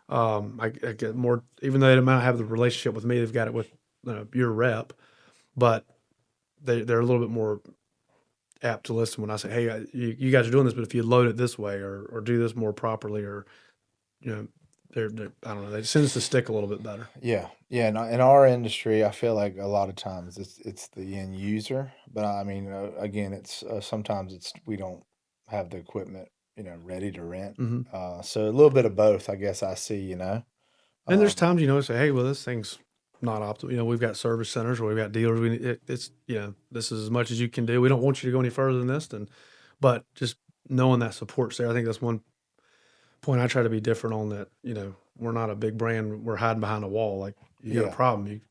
I get more, even though they might not have the relationship with me, they've got it with your rep, but they're a little bit more apt to listen when I say, hey, you guys are doing this, but if you load it this way or do this more properly, or, they're I don't know, it tends to stick a little bit better. Yeah. Yeah. In our industry, I feel like a lot of times it's the end user, but I mean, again, it's sometimes we don't have the equipment, ready to rent. So a little bit of both, I guess I see, And there's times, say, hey, well, this thing's not optimal. We've got service centers or we've got dealers. It's, this is as much as you can do. We don't want you to go any further than this. But just knowing that support's there, I think that's one point I try to be different on that. We're not a big brand. We're hiding behind a wall. Like, you got a problem,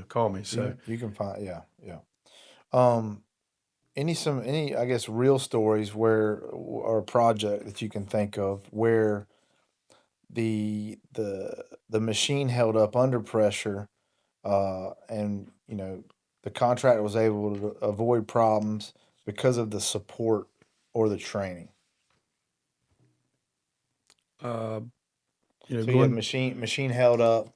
call me. So you can find, yeah. Any, I guess, real stories or a project that you can think of where the machine held up under pressure, and the contractor was able to avoid problems because of the support or the training. uh, So you have machine held up,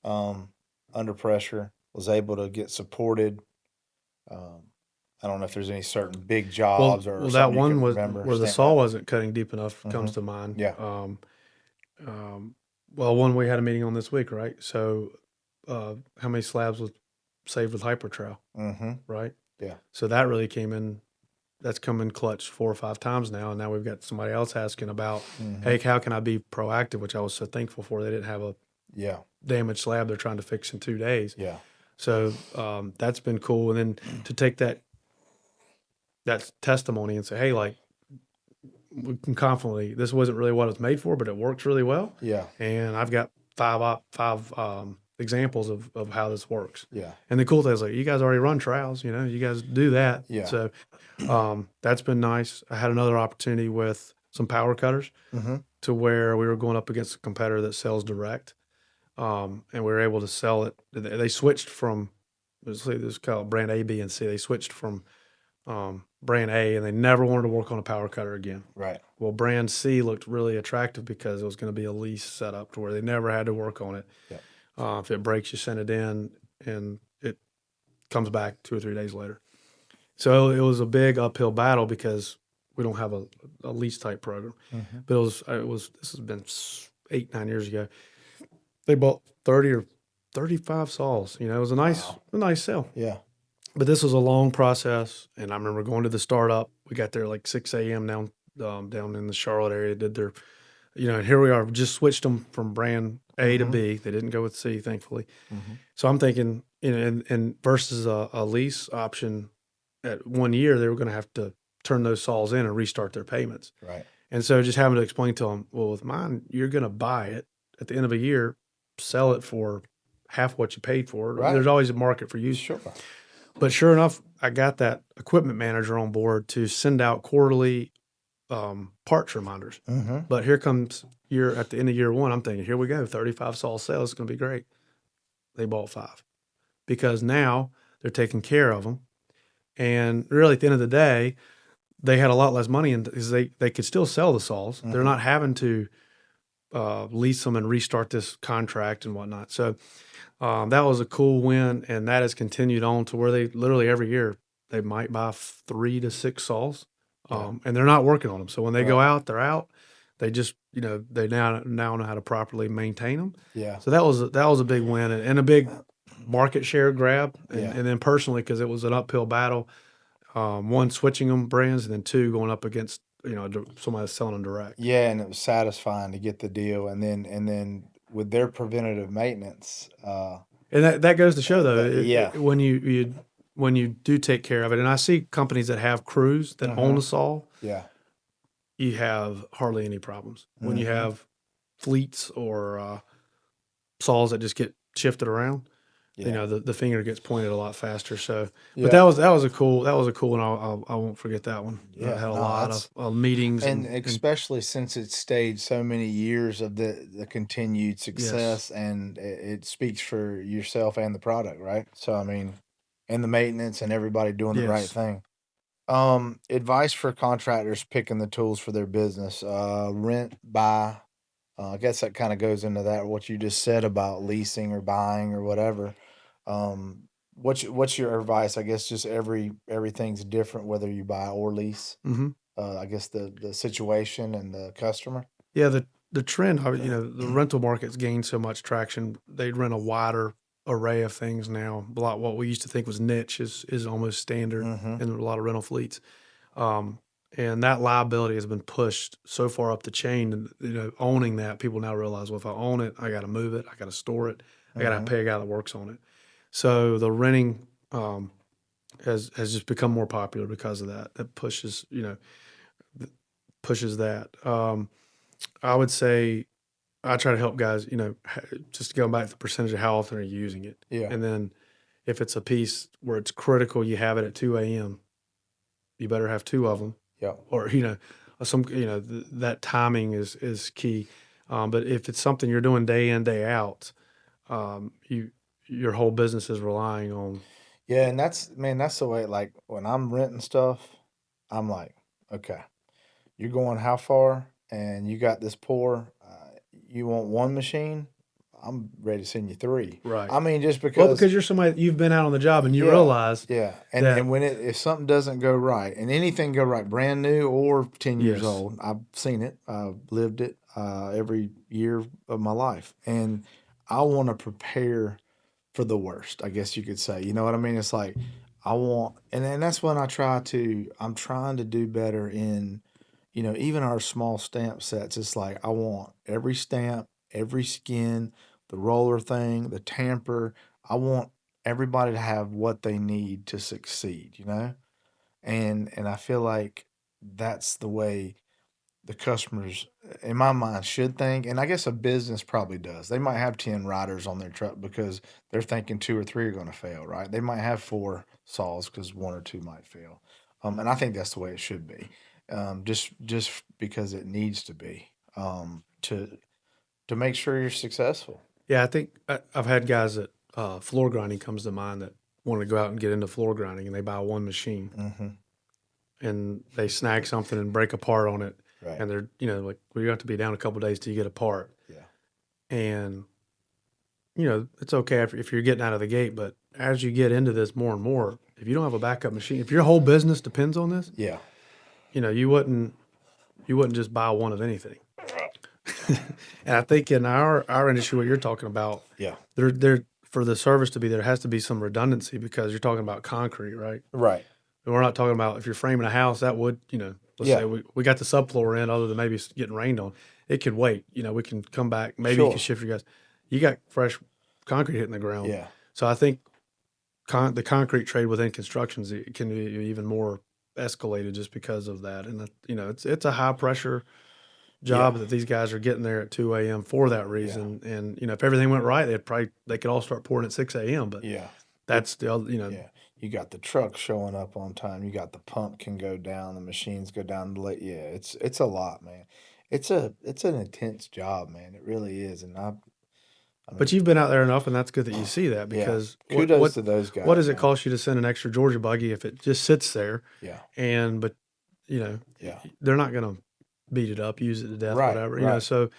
um, under pressure, was able to get supported. I don't know if there's any certain big jobs or that something you one can was remember. where the stand saw out. wasn't cutting deep enough comes to mind. Yeah. Well, one we had a meeting on this week, right? So, how many slabs was saved with hyper trowel, right? Yeah. So that really came in. That's come in clutch 4 or 5 times now, and now we've got somebody else asking about, hey, how can I be proactive? Which I was so thankful for. They didn't have a damaged slab they're trying to fix in 2 days. Yeah. So that's been cool. And then to take that testimony and say, hey, like, we can confidently, this wasn't really what it was made for, but it works really well. Yeah. And I've got five examples of how this works. Yeah. And the cool thing is, like, you guys already run trials, you guys do that. Yeah. So that's been nice. I had another opportunity with some power cutters to where we were going up against a competitor that sells direct. And we were able to sell it. They switched from, this is called brand A, B, and C. They switched from brand A, and they never wanted to work on a power cutter again. Right. Well, brand C looked really attractive because it was going to be a lease setup to where they never had to work on it. Yep. If it breaks, you send it in, and it comes back 2 or 3 days later. So it was a big uphill battle because we don't have a lease type program. But this has been 8, 9 years ago. They bought 30 or 35 saws. It was a nice sale. Yeah. But this was a long process, and I remember going to the startup. We got there like 6 a.m. down in the Charlotte area. Did their, and here we are. We just switched them from brand A to B. They didn't go with C, thankfully. So I'm thinking, and versus a lease option at 1 year, they were going to have to turn those saws in and restart their payments. Right. And so just having to explain to them, well, with mine, you're going to buy it at the end of a year, sell it for half what you paid for it. Right. There's always a market for use. Sure. But sure enough, I got that equipment manager on board to send out quarterly parts reminders. But here comes at the end of year 1, I'm thinking, here we go, 35 saw sales, it's going to be great. They bought 5 because now they're taking care of them. And really, at the end of the day, they had a lot less money because they could still sell the saws. They're not having to lease them and restart this contract and whatnot. So that was a cool win, and that has continued on to where they literally every year they might buy 3 to 6 saws, and they're not working on them. So when they go out, they're out. They just they now know how to properly maintain them. Yeah. So that was a big win and a big market share grab, and then personally because it was an uphill battle. 1, switching them brands, and then 2, going up against somebody that's selling them direct. Yeah, and it was satisfying to get the deal, and then with their preventative maintenance. And that goes to show though, when you do take care of it, and I see companies that have crews that own a saw. Yeah. You have hardly any problems. When you have fleets or saws that just get shifted around, the finger gets pointed a lot faster. So, but that was a cool, and I won't forget that one. Yeah, I had a lot of meetings, and especially since it stayed so many years of the continued success, and it speaks for yourself and the product, right? So I mean, and the maintenance and everybody doing the right thing. Advice for contractors picking the tools for their business: rent, buy. I guess that kind of goes into that what you just said about leasing or buying or whatever. What's your advice? I guess just everything's different whether you buy or lease. I guess the situation and the customer. Yeah, the trend, the rental market's gained so much traction. They rent a wider array of things now. A lot what we used to think was niche is almost standard in a lot of rental fleets. And that liability has been pushed so far up the chain, and owning that, people now realize, well, if I own it, I got to move it, I got to store it, I got to pay a guy that works on it. So the renting has just become more popular because of that. It pushes that. I would say I try to help guys, just going back to the percentage of how often are you using it. Yeah. And then if it's a piece where it's critical, you have it at 2 a.m., you better have 2 of them. Yeah. Or, that timing is key. But if it's something you're doing day in, day out, your whole business is relying on. Yeah, and that's the way. Like when I'm renting stuff, I'm like, okay, you're going how far, and you got this pour. You want one machine? I'm ready to send you 3. Right. I mean, just Well, because because you're somebody, you've been out on the job and you realize and that when if something doesn't go right, and anything go right, brand new or 10 years yes, old, I've seen it, I've lived it every year of my life, and I want to prepare for the worst, I guess you could say. You know what I mean? It's like I want, and that's when I'm trying to do better in, even our small stamp sets. It's like I want every stamp, every skin, the roller thing, the tamper. I want everybody to have what they need to succeed, and I feel like that's the way the customers, in my mind, should think. And I guess a business probably does. They might have 10 riders on their truck because they're thinking 2 or 3 are going to fail, right? They might have 4 saws because 1 or 2 might fail. And I think that's the way it should be, just because it needs to be, to make sure you're successful. yeah. I think I've had guys that floor grinding comes to mind that want to go out and get into floor grinding, and they buy one machine Mm-hmm. and they snag something and break a part on it, Right. and they're like, well, you have to be down a couple of days till you get a part, Yeah. and it's okay if you're getting out of the gate, but as you get into this more and more, if you don't have a backup machine, if your whole business depends on this, Yeah. you wouldn't just buy one of anything. And I think in our industry, what you're talking about, Yeah. there for the service to be there has to be some redundancy because you're talking about concrete, right? Right. And we're not talking about if you're framing a house that would, let's Yeah. say we got the subfloor in, other than maybe it's getting rained on, it could wait. We can come back. Maybe you Sure. can shift your guys. You got fresh concrete hitting the ground, Yeah. so I think the concrete trade within constructions it can be even more escalated just because of that. And it's a high pressure job Yeah. that these guys are getting there at 2 a.m. for that reason. And if everything went right, they could all start pouring at 6 a.m. But Yeah. that's still Yeah. You got the truck showing up on time. You got the pump can go down, the machines go down late. Yeah, it's a lot, man. It's an intense job, man. It really is. And I But mean, you've been out there enough, and that's good that you see that yeah. because Kudos to those what guys, does it man. cost you to send an extra Georgia buggy if it just sits there? Yeah. But Yeah. they're not going to beat it up, use it to death, Right. whatever. Right. So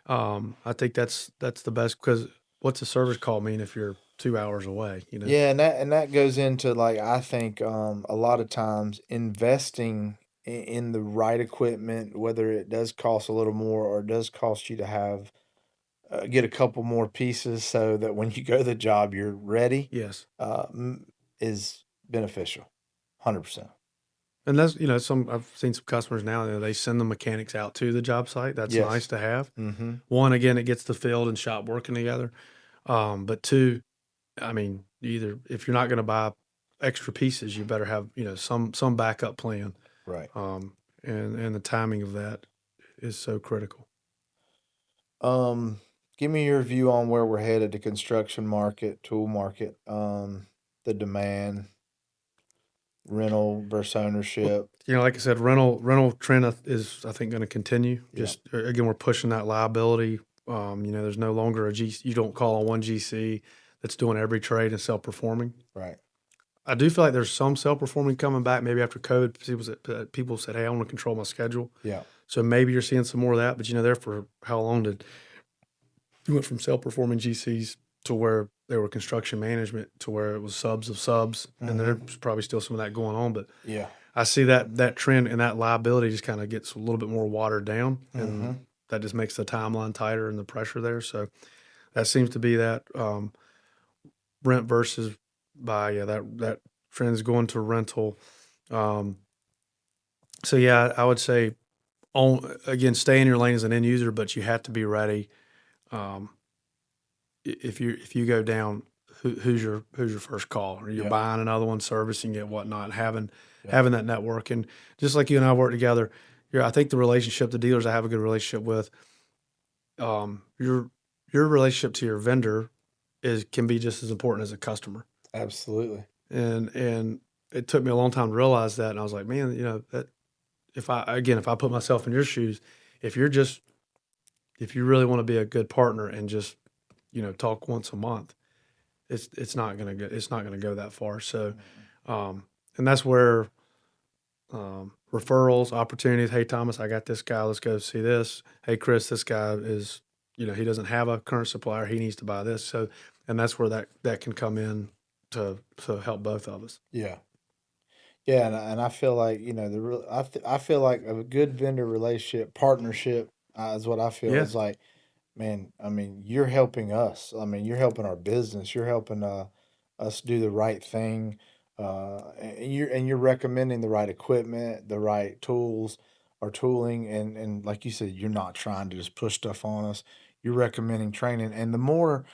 I think that's the best because what's a service call mean if you're 2 hours away? Yeah, and that goes into, like, I think a lot of times investing in the right equipment, whether it does cost a little more or it does cost you to have get a couple more pieces so that when you go to the job you're ready, Yes. is beneficial, 100%. And that's some I've seen some customers now. They send the mechanics out to the job site. That's nice Yes. to have. Mm-hmm. One, again, it gets the field and shop working together. But two, I mean, either if you're not going to buy extra pieces, you better have some backup plan. Right. And the timing of that is so critical. Um, Give me your view on where we're headed, the construction market, tool market, the demand, rental versus Well, ownership. like I said, rental trend is I think going to continue. Yeah. Just again, we're pushing that liability. There's no longer a G. You don't call on one GC that's doing every trade and self-performing. Right. I do feel like there's some self-performing coming back. Maybe after COVID, people said, "Hey, I want to control my schedule." Yeah. So maybe you're seeing some more of that. But there for how long did you went from self-performing GCs to where they were construction management to where it was subs of subs, and there's probably still some of that going on. But Yeah. I see that trend and that liability just kind of gets a little bit more watered down, and that just makes the timeline tighter and the pressure there. So that seems to be that rent versus buy. Yeah, that trend is going to rental. Um, so yeah, I would say again, stay in your lane as an end user, but you have to be ready. Um, if you go down, who's your first call? Or you're Yeah. buying another one, servicing it, whatnot, having Yeah. having that network, and just like you and I work together, I think the dealers I have a good relationship with, your relationship to your vendor can be just as important as a customer, Absolutely. and it took me a long time to realize that, and I was like, man, that if I put myself in your shoes, if you really want to be a good partner and just talk once a month, it's not gonna go that far. So, and that's where referrals, opportunities. Hey, Thomas, I got this guy. Let's go see this. Hey, Chris, this guy is he doesn't have a current supplier. He needs to buy this. So, and that's where that can come in to help both of us. Yeah. Yeah, and I feel like I feel like a good vendor relationship partnership is what I feel Yeah, is like. Man, I mean, you're helping us. I mean, you're helping our business. You're helping us do the right thing. And you're recommending the right equipment, the right tools or tooling, and like you said, you're not trying to just push stuff on us. You're recommending training, and the more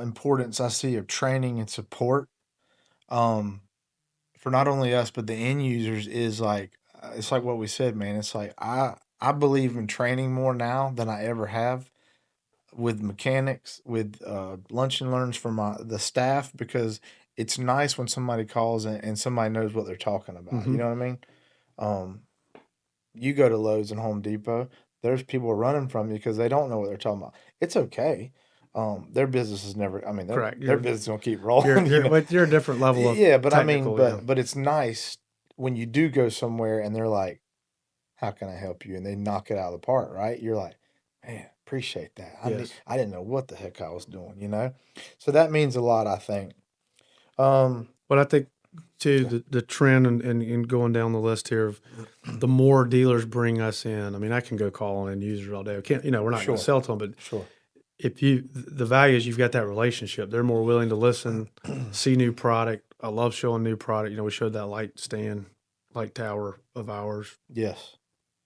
importance I see of training and support, um, for not only us but the end users is like it's like what we said, man. It's like I believe in training more now than I ever have with mechanics, with lunch and learns for the staff, because it's nice when somebody calls and somebody knows what they're talking about. mm-hmm. You know what I mean? Um, you go to Lowe's and Home Depot, there's people running from you because they don't know what they're talking about. It's okay. Their business is never. I mean, Correct. their business gonna keep rolling. You know. But you're a different level of Yeah, but I mean, technical. Yeah. but it's nice when you do go somewhere and they're like, "How can I help you?" and they knock it out of the park, right? You're like, "Man, appreciate that. Yes. I didn't know what the heck I was doing, you know?" So that means a lot, I think. Um, But I think too the trend and going down the list here of the more dealers bring us in. I mean, I can go call on end users all day. I can't, we're not going to sure, sell to them, but sure. if the value is you've got that relationship, they're more willing to listen, see new product. I love showing new product. We showed that light tower of ours Yes.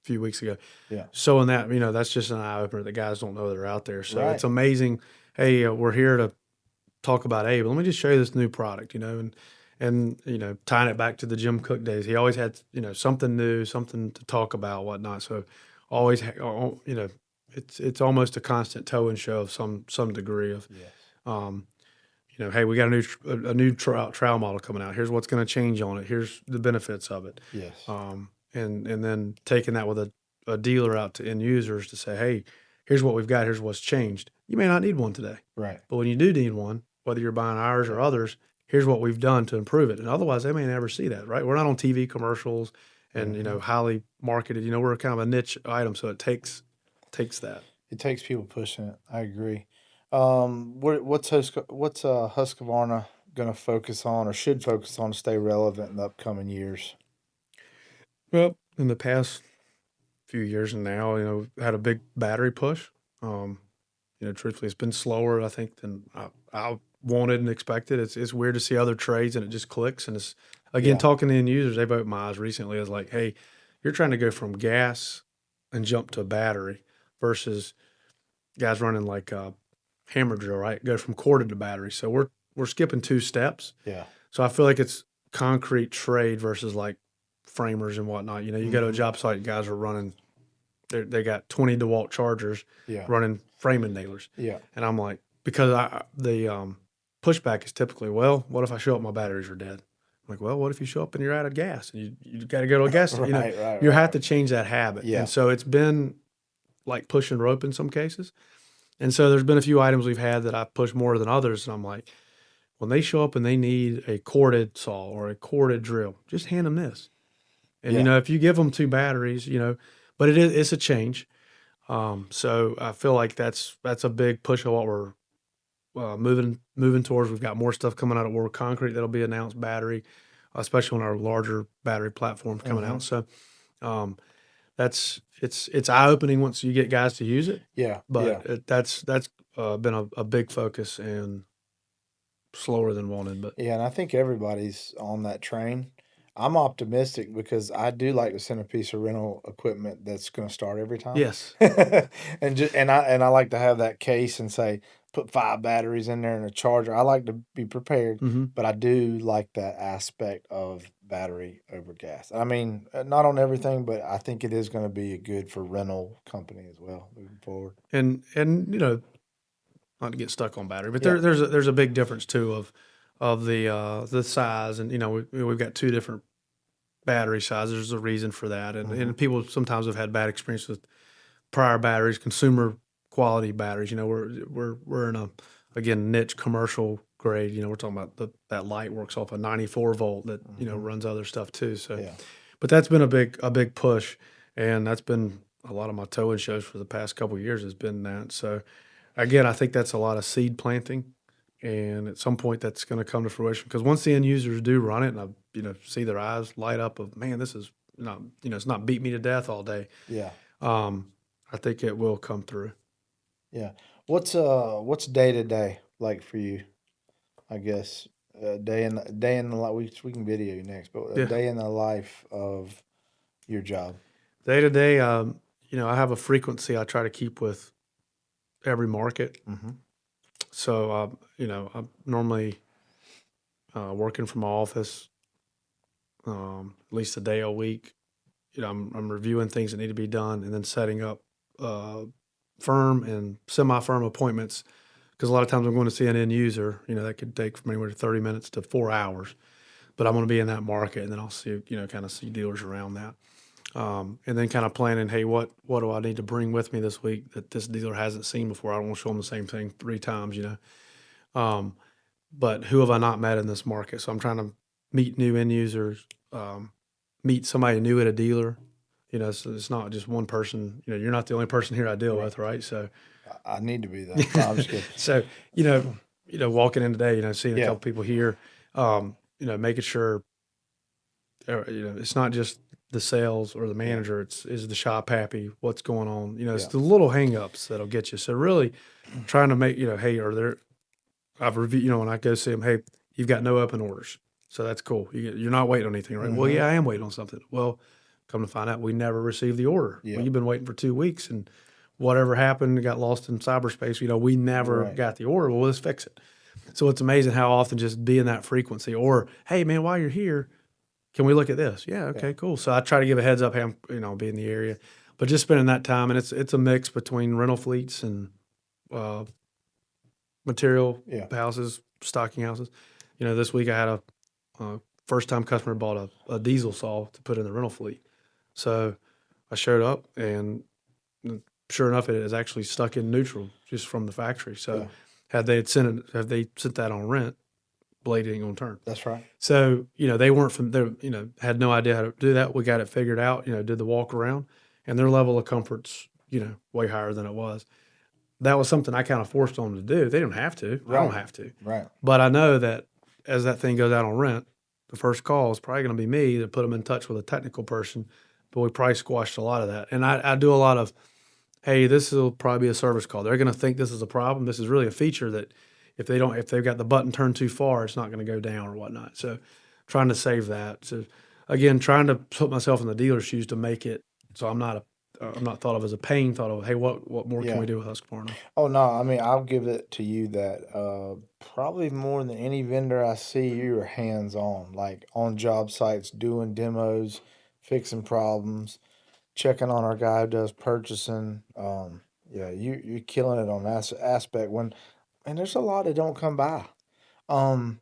a few weeks ago. Yeah. Showing that, that's just an eye opener that guys don't know they're out there. So Right. it's amazing. Hey, we're here to talk about but let me just show you this new product, and tying it back to the Jim Cook days. He always had, something new, something to talk about, whatnot. So always, it's almost a constant toe and show of some degree of, Yes. hey, we got a new trial model coming out. Here's what's going to change on it. Here's the benefits of it. Yes. And then taking that with a dealer out to end users to say, hey, here's what we've got. Here's what's changed. You may not need one today, Right. but when you do need one, whether you're buying ours or others, here's what we've done to improve it. And otherwise, they may never see that, right? We're not on TV commercials and highly marketed. We're kind of a niche item, so it takes that. It takes people pushing it. I agree. What's Husqvarna going to focus on or should focus on to stay relevant in the upcoming years? Well, in the past few years and now, had a big battery push. Truthfully, it's been slower, I think, than I wanted and expected. It's weird to see other trades and it just clicks. And it's, again, Yeah. talking to end users, they've opened my eyes recently. As like, hey, you're trying to go from gas and jump to a battery versus guys running like a hammer drill, right? Go from corded to battery. So we're skipping 2 steps. Yeah. So I feel like it's concrete trade versus like framers and whatnot. You go to a job site, guys are running. They got 20 DeWalt chargers running framing nailers. Yeah. And I'm like, because the pushback is typically, well, what if I show up, my batteries are dead? I'm like, well, what if you show up and you're out of gas and you got to go to a gas station? You have to change that habit. Yeah. And so it's been like pushing rope in some cases. And so there's been a few items we've had that I push more than others. And I'm like, when they show up and they need a corded saw or a corded drill, just hand them this. And, if you give them 2 batteries, but it's a change. So I feel like that's a big push of what we're moving towards. We've got more stuff coming out of World Concrete that'll be announced battery, especially on our larger battery platforms coming out. So it's eye opening once you get guys to use it. Yeah. But that's been a big focus and slower than wanted. But Yeah, and I think everybody's on that train. I'm optimistic because I do like to send a piece of rental equipment that's going to start every time. yes, and I like to have that case and say put 5 batteries in there and a charger. I like to be prepared, but I do like that aspect of battery over gas. I mean, not on everything, but I think it is going to be good for rental company as well moving forward. and not to get stuck on battery, but Yeah. there's a big difference too of the size, and we've got 2 different battery sizes. There's a reason for that, and people sometimes have had bad experience with prior batteries, consumer quality batteries. We're in a again niche commercial grade. We're talking about that light works off a 94 volt that runs other stuff too. So, Yeah. but that's been a big push, and that's been a lot of my towing shows for the past couple of years has been that. So again, I think that's a lot of seed planting, and at some point that's going to come to fruition because once the end users do run it, and I see their eyes light up of man, this is not it's not beat me to death all day. Yeah. I think it will come through. Yeah. What's day to day like for you? I guess day in the life. We can video you next, but a Yeah, day in the life of your job. day to day, I have a frequency I try to keep with every market. Mm-hmm. So, I'm normally working from my office at least a day a week. I'm reviewing things that need to be done and then setting up firm and semi-firm appointments because a lot of times I'm going to see an end user. That could take from anywhere to 30 minutes to 4 hours. But I'm going to be in that market, and then I'll see, kind of see dealers around that. And then kind of planning, hey, what do I need to bring with me this week that this dealer hasn't seen before? I don't want to show them the same thing 3 times. But who have I not met in this market? So I'm trying to meet new end users, meet somebody new at a dealer. So it's not just one person. You're not the only person here I deal with, right? So I need to be though. No, I'm just kidding. so walking in today, seeing a Yeah. couple people here, making sure, it's not just the sales or the manager. It's is the shop happy? What's going on? It's the little hangups that'll get you. So really trying to make hey, are there? I've reviewed, when I go see them, hey, you've got no open orders. So that's cool. You're not waiting on anything, right? Well, yeah, I am waiting on something. Well, come to find out, we never received the order. Yeah. Well, you've been waiting for 2 weeks, and whatever happened, got lost in cyberspace. We never got the order. Well, let's fix it. So it's amazing how often just be in that frequency. Or, hey, man, while you're here, can we look at this? Yeah, okay, cool. So I try to give a heads up, hey, I'm be in the area. But just spending that time, and it's a mix between rental fleets and material houses, stocking houses. This week I had a first-time customer bought a diesel saw to put in the rental fleet. So I showed up, and sure enough, it is actually stuck in neutral just from the factory. So had they sent that on rent, blade ain't gonna turn. That's right. So they weren't from there. Had no idea how to do that. We got it figured out. Did the walk around, and their level of comfort's way higher than it was. That was something I kind of forced them to do. They didn't have to. Right. I don't have to. Right. But I know that as that thing goes out on rent, the first call is probably going to be me to put them in touch with a technical person. But we probably squashed a lot of that. And I do a lot of, hey, this will probably be a service call. They're going to think this is a problem. This is really a feature that if they've got the button turned too far, it's not going to go down or whatnot. So trying to save that. So again, trying to put myself in the dealer's shoes to make it so I'm not thought of as a pain. Thought of, hey, what more can we do with Husqvarna? Oh no, I mean I'll give it to you that probably more than any vendor I see, you're hands on, like on job sites, doing demos, fixing problems, checking on our guy who does purchasing. Yeah, you're killing it on that aspect. And there's a lot that don't come by. Um,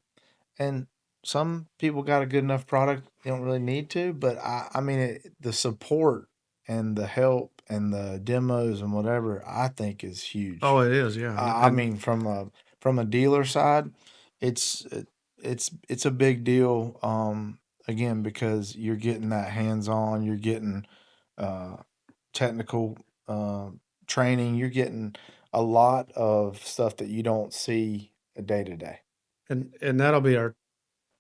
and some people got a good enough product, they don't really need to. But I mean, the support and the help and the demos and whatever, I think is huge. Oh, it is, yeah. I mean, from a dealer side, it's it's a big deal. Again, because you're getting that hands on, you're getting uh, technical training, you're getting a lot of stuff that you don't see day to day. And that'll be our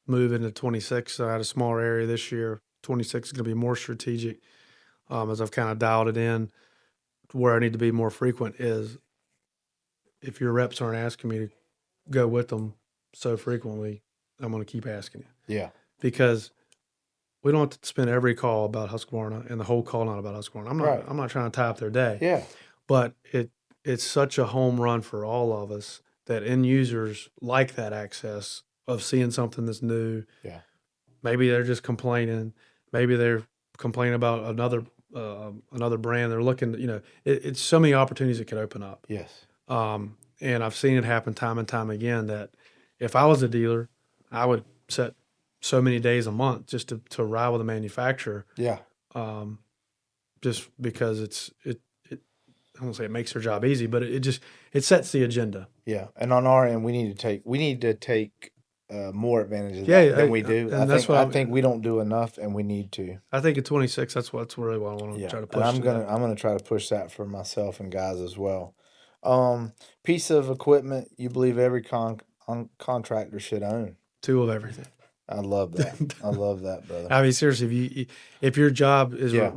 move into 26. So I had a smaller area this year. 26 is going to be more strategic as I've kind of dialed it in. Where I need to be more frequent is if your reps aren't asking me to go with them so frequently, I'm going to keep asking you. Yeah. Because we don't have to spend every call about Husqvarna and the whole call not about Husqvarna. I'm not trying to tie up their day. Yeah. But it's such a home run for all of us that end users like that access of seeing something that's new. Yeah. Maybe they're just complaining. Maybe they're complaining about another brand. They're looking, it's so many opportunities that could open up. Yes. And I've seen it happen time and time again that if I was a dealer, I would set so many days a month just to ride with a manufacturer. Yeah. Just because I don't say it makes their job easy, but it sets the agenda. Yeah. And on our end, we need to take more advantage of Yeah, that than we do. and that's what I think we don't do enough, and we need to. I think at 26, that's really what I want to try to push. And I'm today. gonna try to push that for myself and guys as well. Piece of equipment you believe every contractor should own. 2 of everything. I love that. I love that, brother. I mean, seriously, if your job is Yeah.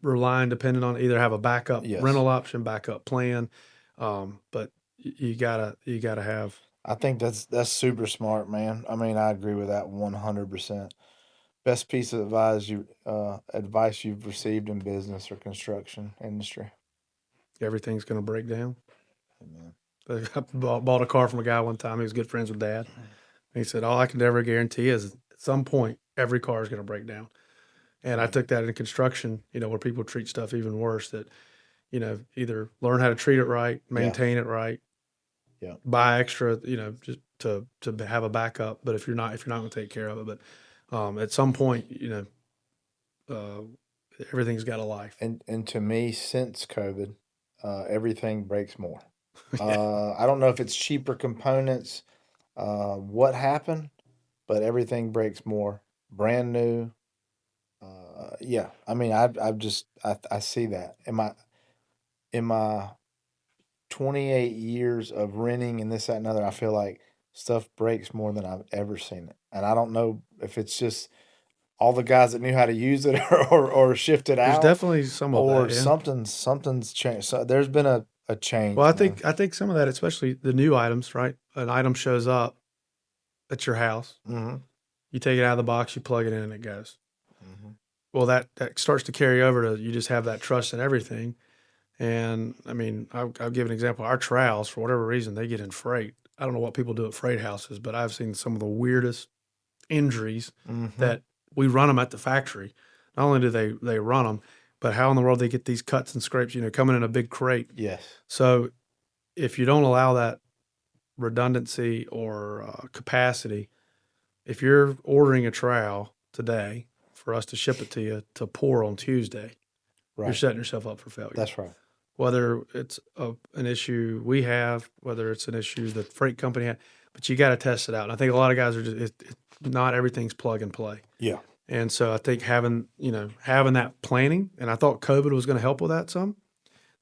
relying, dependent on either have a backup Yes. rental option, backup plan, but you gotta have. I think that's super smart, man. I mean, I agree with that 100%. Best piece of advice you've received in business or construction industry. Everything's going to break down. Amen. I bought a car from a guy one time. He was good friends with Dad. He said, all I can ever guarantee is at some point, every car is going to break down. And I took that in construction, where people treat stuff even worse, that, either learn how to treat it right, maintain it right, buy extra, just to have a backup. But if you're not going to take care of it, but at some point, everything's got a life. And to me, since COVID, everything breaks more. I don't know if it's cheaper components, what happened, but everything breaks more. Brand new. Yeah, I mean, I see that in my 28 years of renting and this, that, and other. I feel like stuff breaks more than I've ever seen it, and I don't know if it's just all the guys that knew how to use it or shift it There's out. definitely some of or that, yeah. something's changed. So there's been a change. Well, I man. think some of that, especially the new items, right? An item shows up at your house. Mm-hmm. You take it out of the box, you plug it in, and it goes. Mm-hmm. Well, that starts to carry over to you just have that trust in everything. And I mean, I'll give an example. Our trowels, for whatever reason, they get in freight. I don't know what people do at freight houses, but I've seen some of the weirdest injuries that we run them at the factory. Not only do they run them, but how in the world they get these cuts and scrapes, coming in a big crate. Yes. So if you don't allow that redundancy or capacity, if you're ordering a trowel today for us to ship it to you to pour on Tuesday, you're setting yourself up for failure. That's right. Whether it's an issue we have, whether it's an issue the freight company had, but you got to test it out. And I think a lot of guys are just not everything's plug and play. Yeah. And so I think having that planning, and I thought COVID was going to help with that some.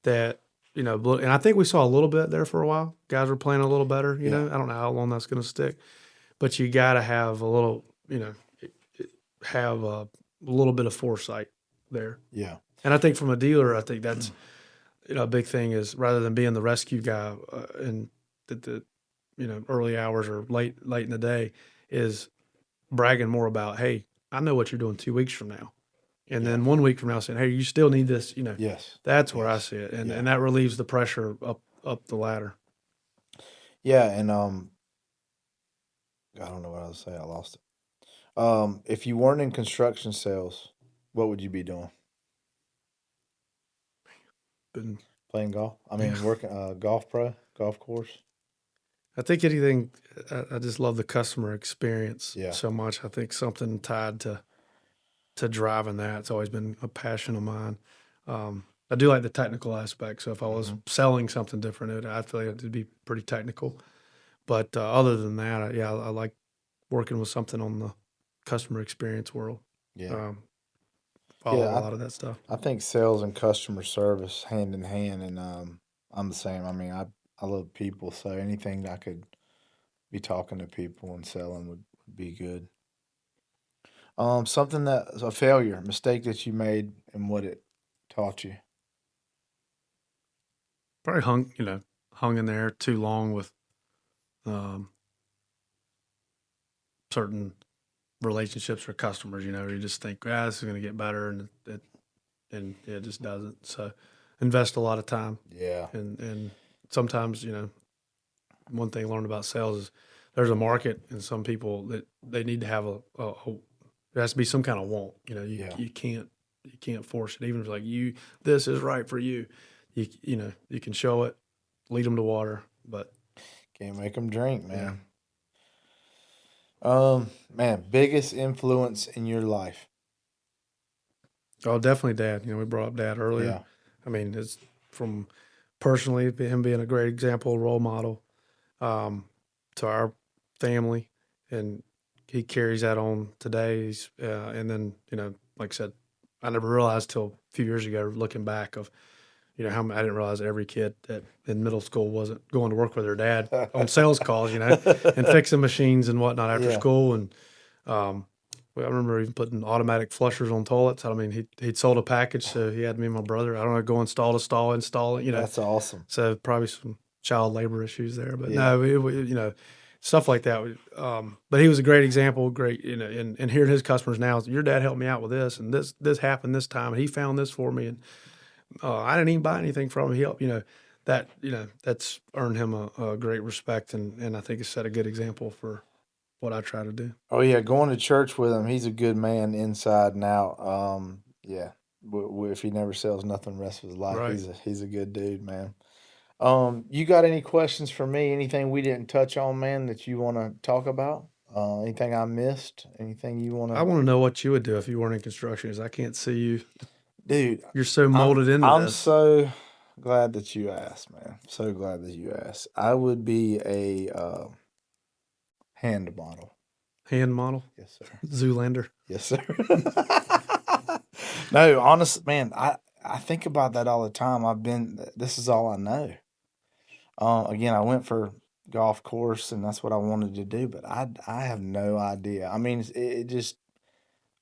That and I think we saw a little bit there for a while. Guys were playing a little better. I don't know how long that's going to stick, but you got to have a little, have a little bit of foresight there. Yeah. And I think from a dealer, I think that's a big thing is rather than being the rescue guy in the early hours or late in the day, is bragging more about, hey, I know what you're doing 2 weeks from now. And then 1 week from now saying, hey, you still need this, Yes. That's where I see it. And that relieves the pressure up the ladder. Yeah, and I don't know what I was saying. I lost it. If you weren't in construction sales, what would you be doing? Been playing golf. I mean, working golf course. I think anything. I just love the customer experience so much. I think something tied to driving that. It's always been a passion of mine. I do like the technical aspect. So if I was selling something different, I feel like it'd be pretty technical. But other than that, I like working with something on the customer experience world. Yeah. Follow a lot of that stuff. I think sales and customer service hand in hand, and I'm the same. I mean, I love people, so anything I could be talking to people and selling would be good. Something that's a failure, mistake that you made, and what it taught you. Probably hung in there too long with certain relationships or customers. You just think, this is going to get better, and it just doesn't. So invest a lot of time. Yeah. And sometimes, one thing I learned about sales is there's a market, and some people that they need to have there has to be some kind of want. You can't force it. Even if like this is right for you. You can show it, lead them to water, but can't make them drink, man. Man, biggest influence in your life? Oh, definitely Dad. We brought up Dad earlier. Yeah. I mean, it's from personally him being a great example, role model, to our family, and he carries that on today. And then, like I said, I never realized till a few years ago, looking back, of how I didn't realize that every kid that in middle school wasn't going to work with their dad on sales calls, and fixing machines and whatnot after school. And I remember even putting automatic flushers on toilets. I mean, he'd sold a package, so he had me and my brother, I don't know, go install to stall, install it. That's awesome. So probably some child labor issues there, but no, stuff like that. But he was a great example, great, and hearing his customers now, your dad helped me out with this, and this happened this time, and he found this for me, and I didn't even buy anything from him. He helped, that's earned him a great respect, and I think it's set a good example for what I try to do. Oh yeah, going to church with him, he's a good man inside and out. Yeah, if he never sells nothing the rest of his life, Right. he's a good dude, man. You got any questions for me? Anything we didn't touch on, man, that you want to talk about? Anything I missed? Anything you want I to? want to know what you would do if you weren't in construction, because I can't see you. Dude, You're so I'm molded into I'm this. so glad that you asked, man. So glad that you asked. I would be a hand model. Hand model, Yes, sir. Zoolander. Yes, sir. No, honest, man. I think about that all the time. This is all I know. Again, I went for golf course, and that's what I wanted to do, but I have no idea. I mean, it just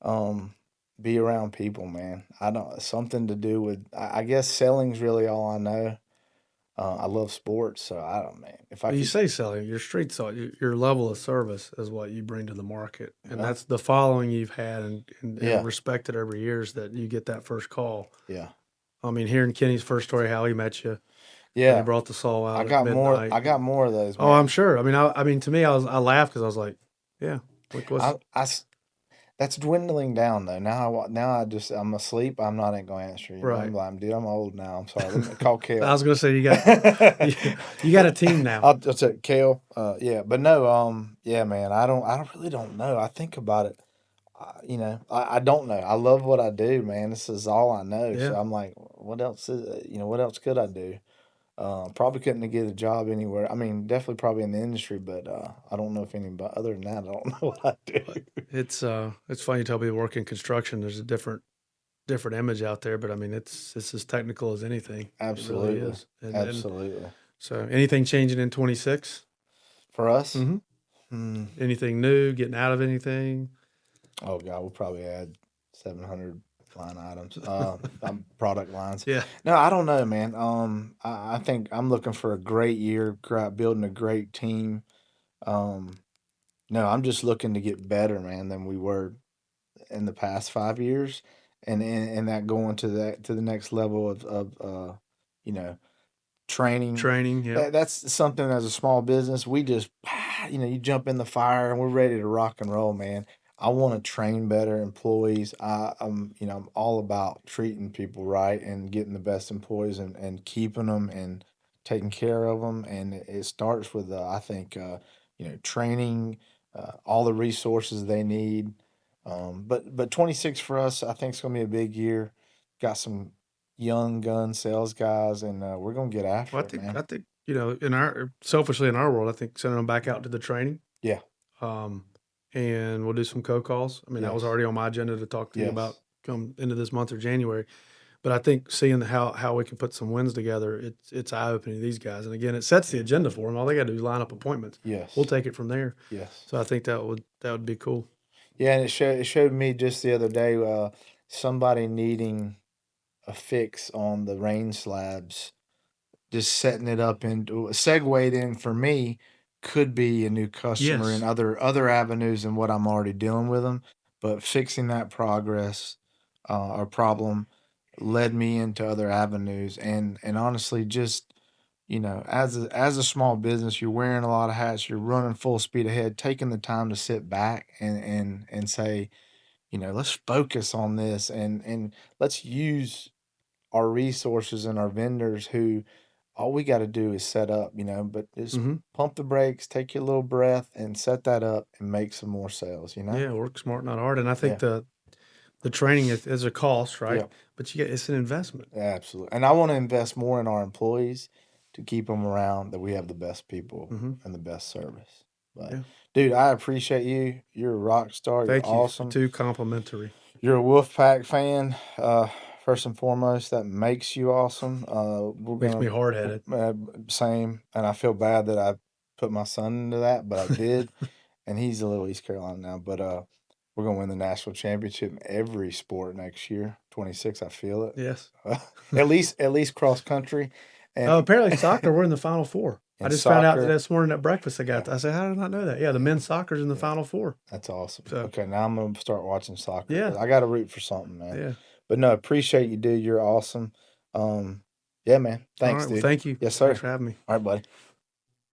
um be around people, man. I don't something to do with. I guess selling's really all I know. I love sports, so I don't, man. If I Well, you could, say selling, your street salt, your level of service is what you bring to the market, and well, that's the following you've had and yeah, respected over years, that you get that first call. yeah, I mean, hearing Kenny's first story, how he met you when he yeah. brought the saw I out at got more. midnight. I got more of those, Oh, I'm man. sure. I mean, to me, I laughed because I was like, yeah, like what's I That's dwindling down though. I'm asleep. I'm not even gonna answer. I'm right. like, dude, I'm old now. I'm sorry. Let me call I Kale. was gonna say you got a team now. I'll take Kale. Yeah, but no. Yeah, man. I don't know. I think about it. I don't know. I love what I do, man. This is all I know. So Yeah. I'm like, what else is? What else could I do? Probably couldn't get a job anywhere. I mean, definitely probably in the industry, but I don't know if anybody other than that. I don't know what I do. But it's funny you tell people work in construction. There's a different image out there, but I mean it's as technical as anything. It really Absolutely, is. And absolutely. so anything changing in 26? For us, Mm-hmm. hmm. Anything new? Getting out of anything? Oh God, we'll probably add 700 line items, product lines. Yeah. No, I don't know, man. I think I'm looking for a great year, building a great team. Um, no, I'm just looking to get better, man, than we were in the past 5 years, and that going to the next level of you know, training. Training. Yep. That's something as a small business. We just, you jump in the fire and we're ready to rock and roll, man. I want to train better employees. I'm all about treating people right and getting the best employees and keeping them and taking care of them. And it starts with, I think, training, all the resources they need. But 26 for us, I think it's gonna be a big year. Got some young gun sales guys, and we're gonna get Well, after I it, think man. I think in our selfishly in our world, I think sending them back out to the training. Yeah. Um, and we'll do some co-calls. I mean, that was Yes. already on my agenda to talk to you about Yes. come into this month or January. But I think seeing how we can put some wins together, it's eye opening to these guys. And again, it sets the agenda for them. All they got to do is line up appointments. We'll Yes. take it from there. Yes. So I think that would be cool. Yeah, and it showed me just the other day somebody needing a fix on the rain slabs, just setting it up into a segued in for me could be a new customer and Yes. other avenues than what I'm already dealing with them. But fixing that progress or problem led me into other avenues and honestly just as a small business you're wearing a lot of hats, you're running full speed ahead, taking the time to sit back and say, let's focus on this and let's use our resources and our vendors who all we got to do is set up, but just Mm-hmm. pump the brakes, take your little breath, and set that up and make some more sales. Yeah, work smart, not hard. And I think Yeah, the training is a cost, right? yeah, But it's an investment. absolutely. And I want to invest more in our employees to keep them around, that we have the best people Mm-hmm. and the best service. But Yeah. dude, I appreciate you. You're a rock star. Thank You're you. awesome. Too complimentary. You're a Wolfpack fan. First and foremost, that makes you awesome. Makes me hard headed. Same, and I feel bad that I put my son into that, but I did, and he's a little East Carolina now. But we're gonna win the national championship in every sport next year. 26, I feel it. Yes. At least cross country. And apparently soccer, we're in the Final Four. I just found out this morning at breakfast. I said, how did I not know that? Yeah, the men's soccer's in the Final Four. That's awesome. So, okay, now I'm gonna start watching soccer. Yeah. I got to root for something, man. Yeah. But no, appreciate you, dude. You're awesome. Yeah, man. Thanks, All right, dude. well, thank you. Yes, sir. Thanks for having me. All right, buddy.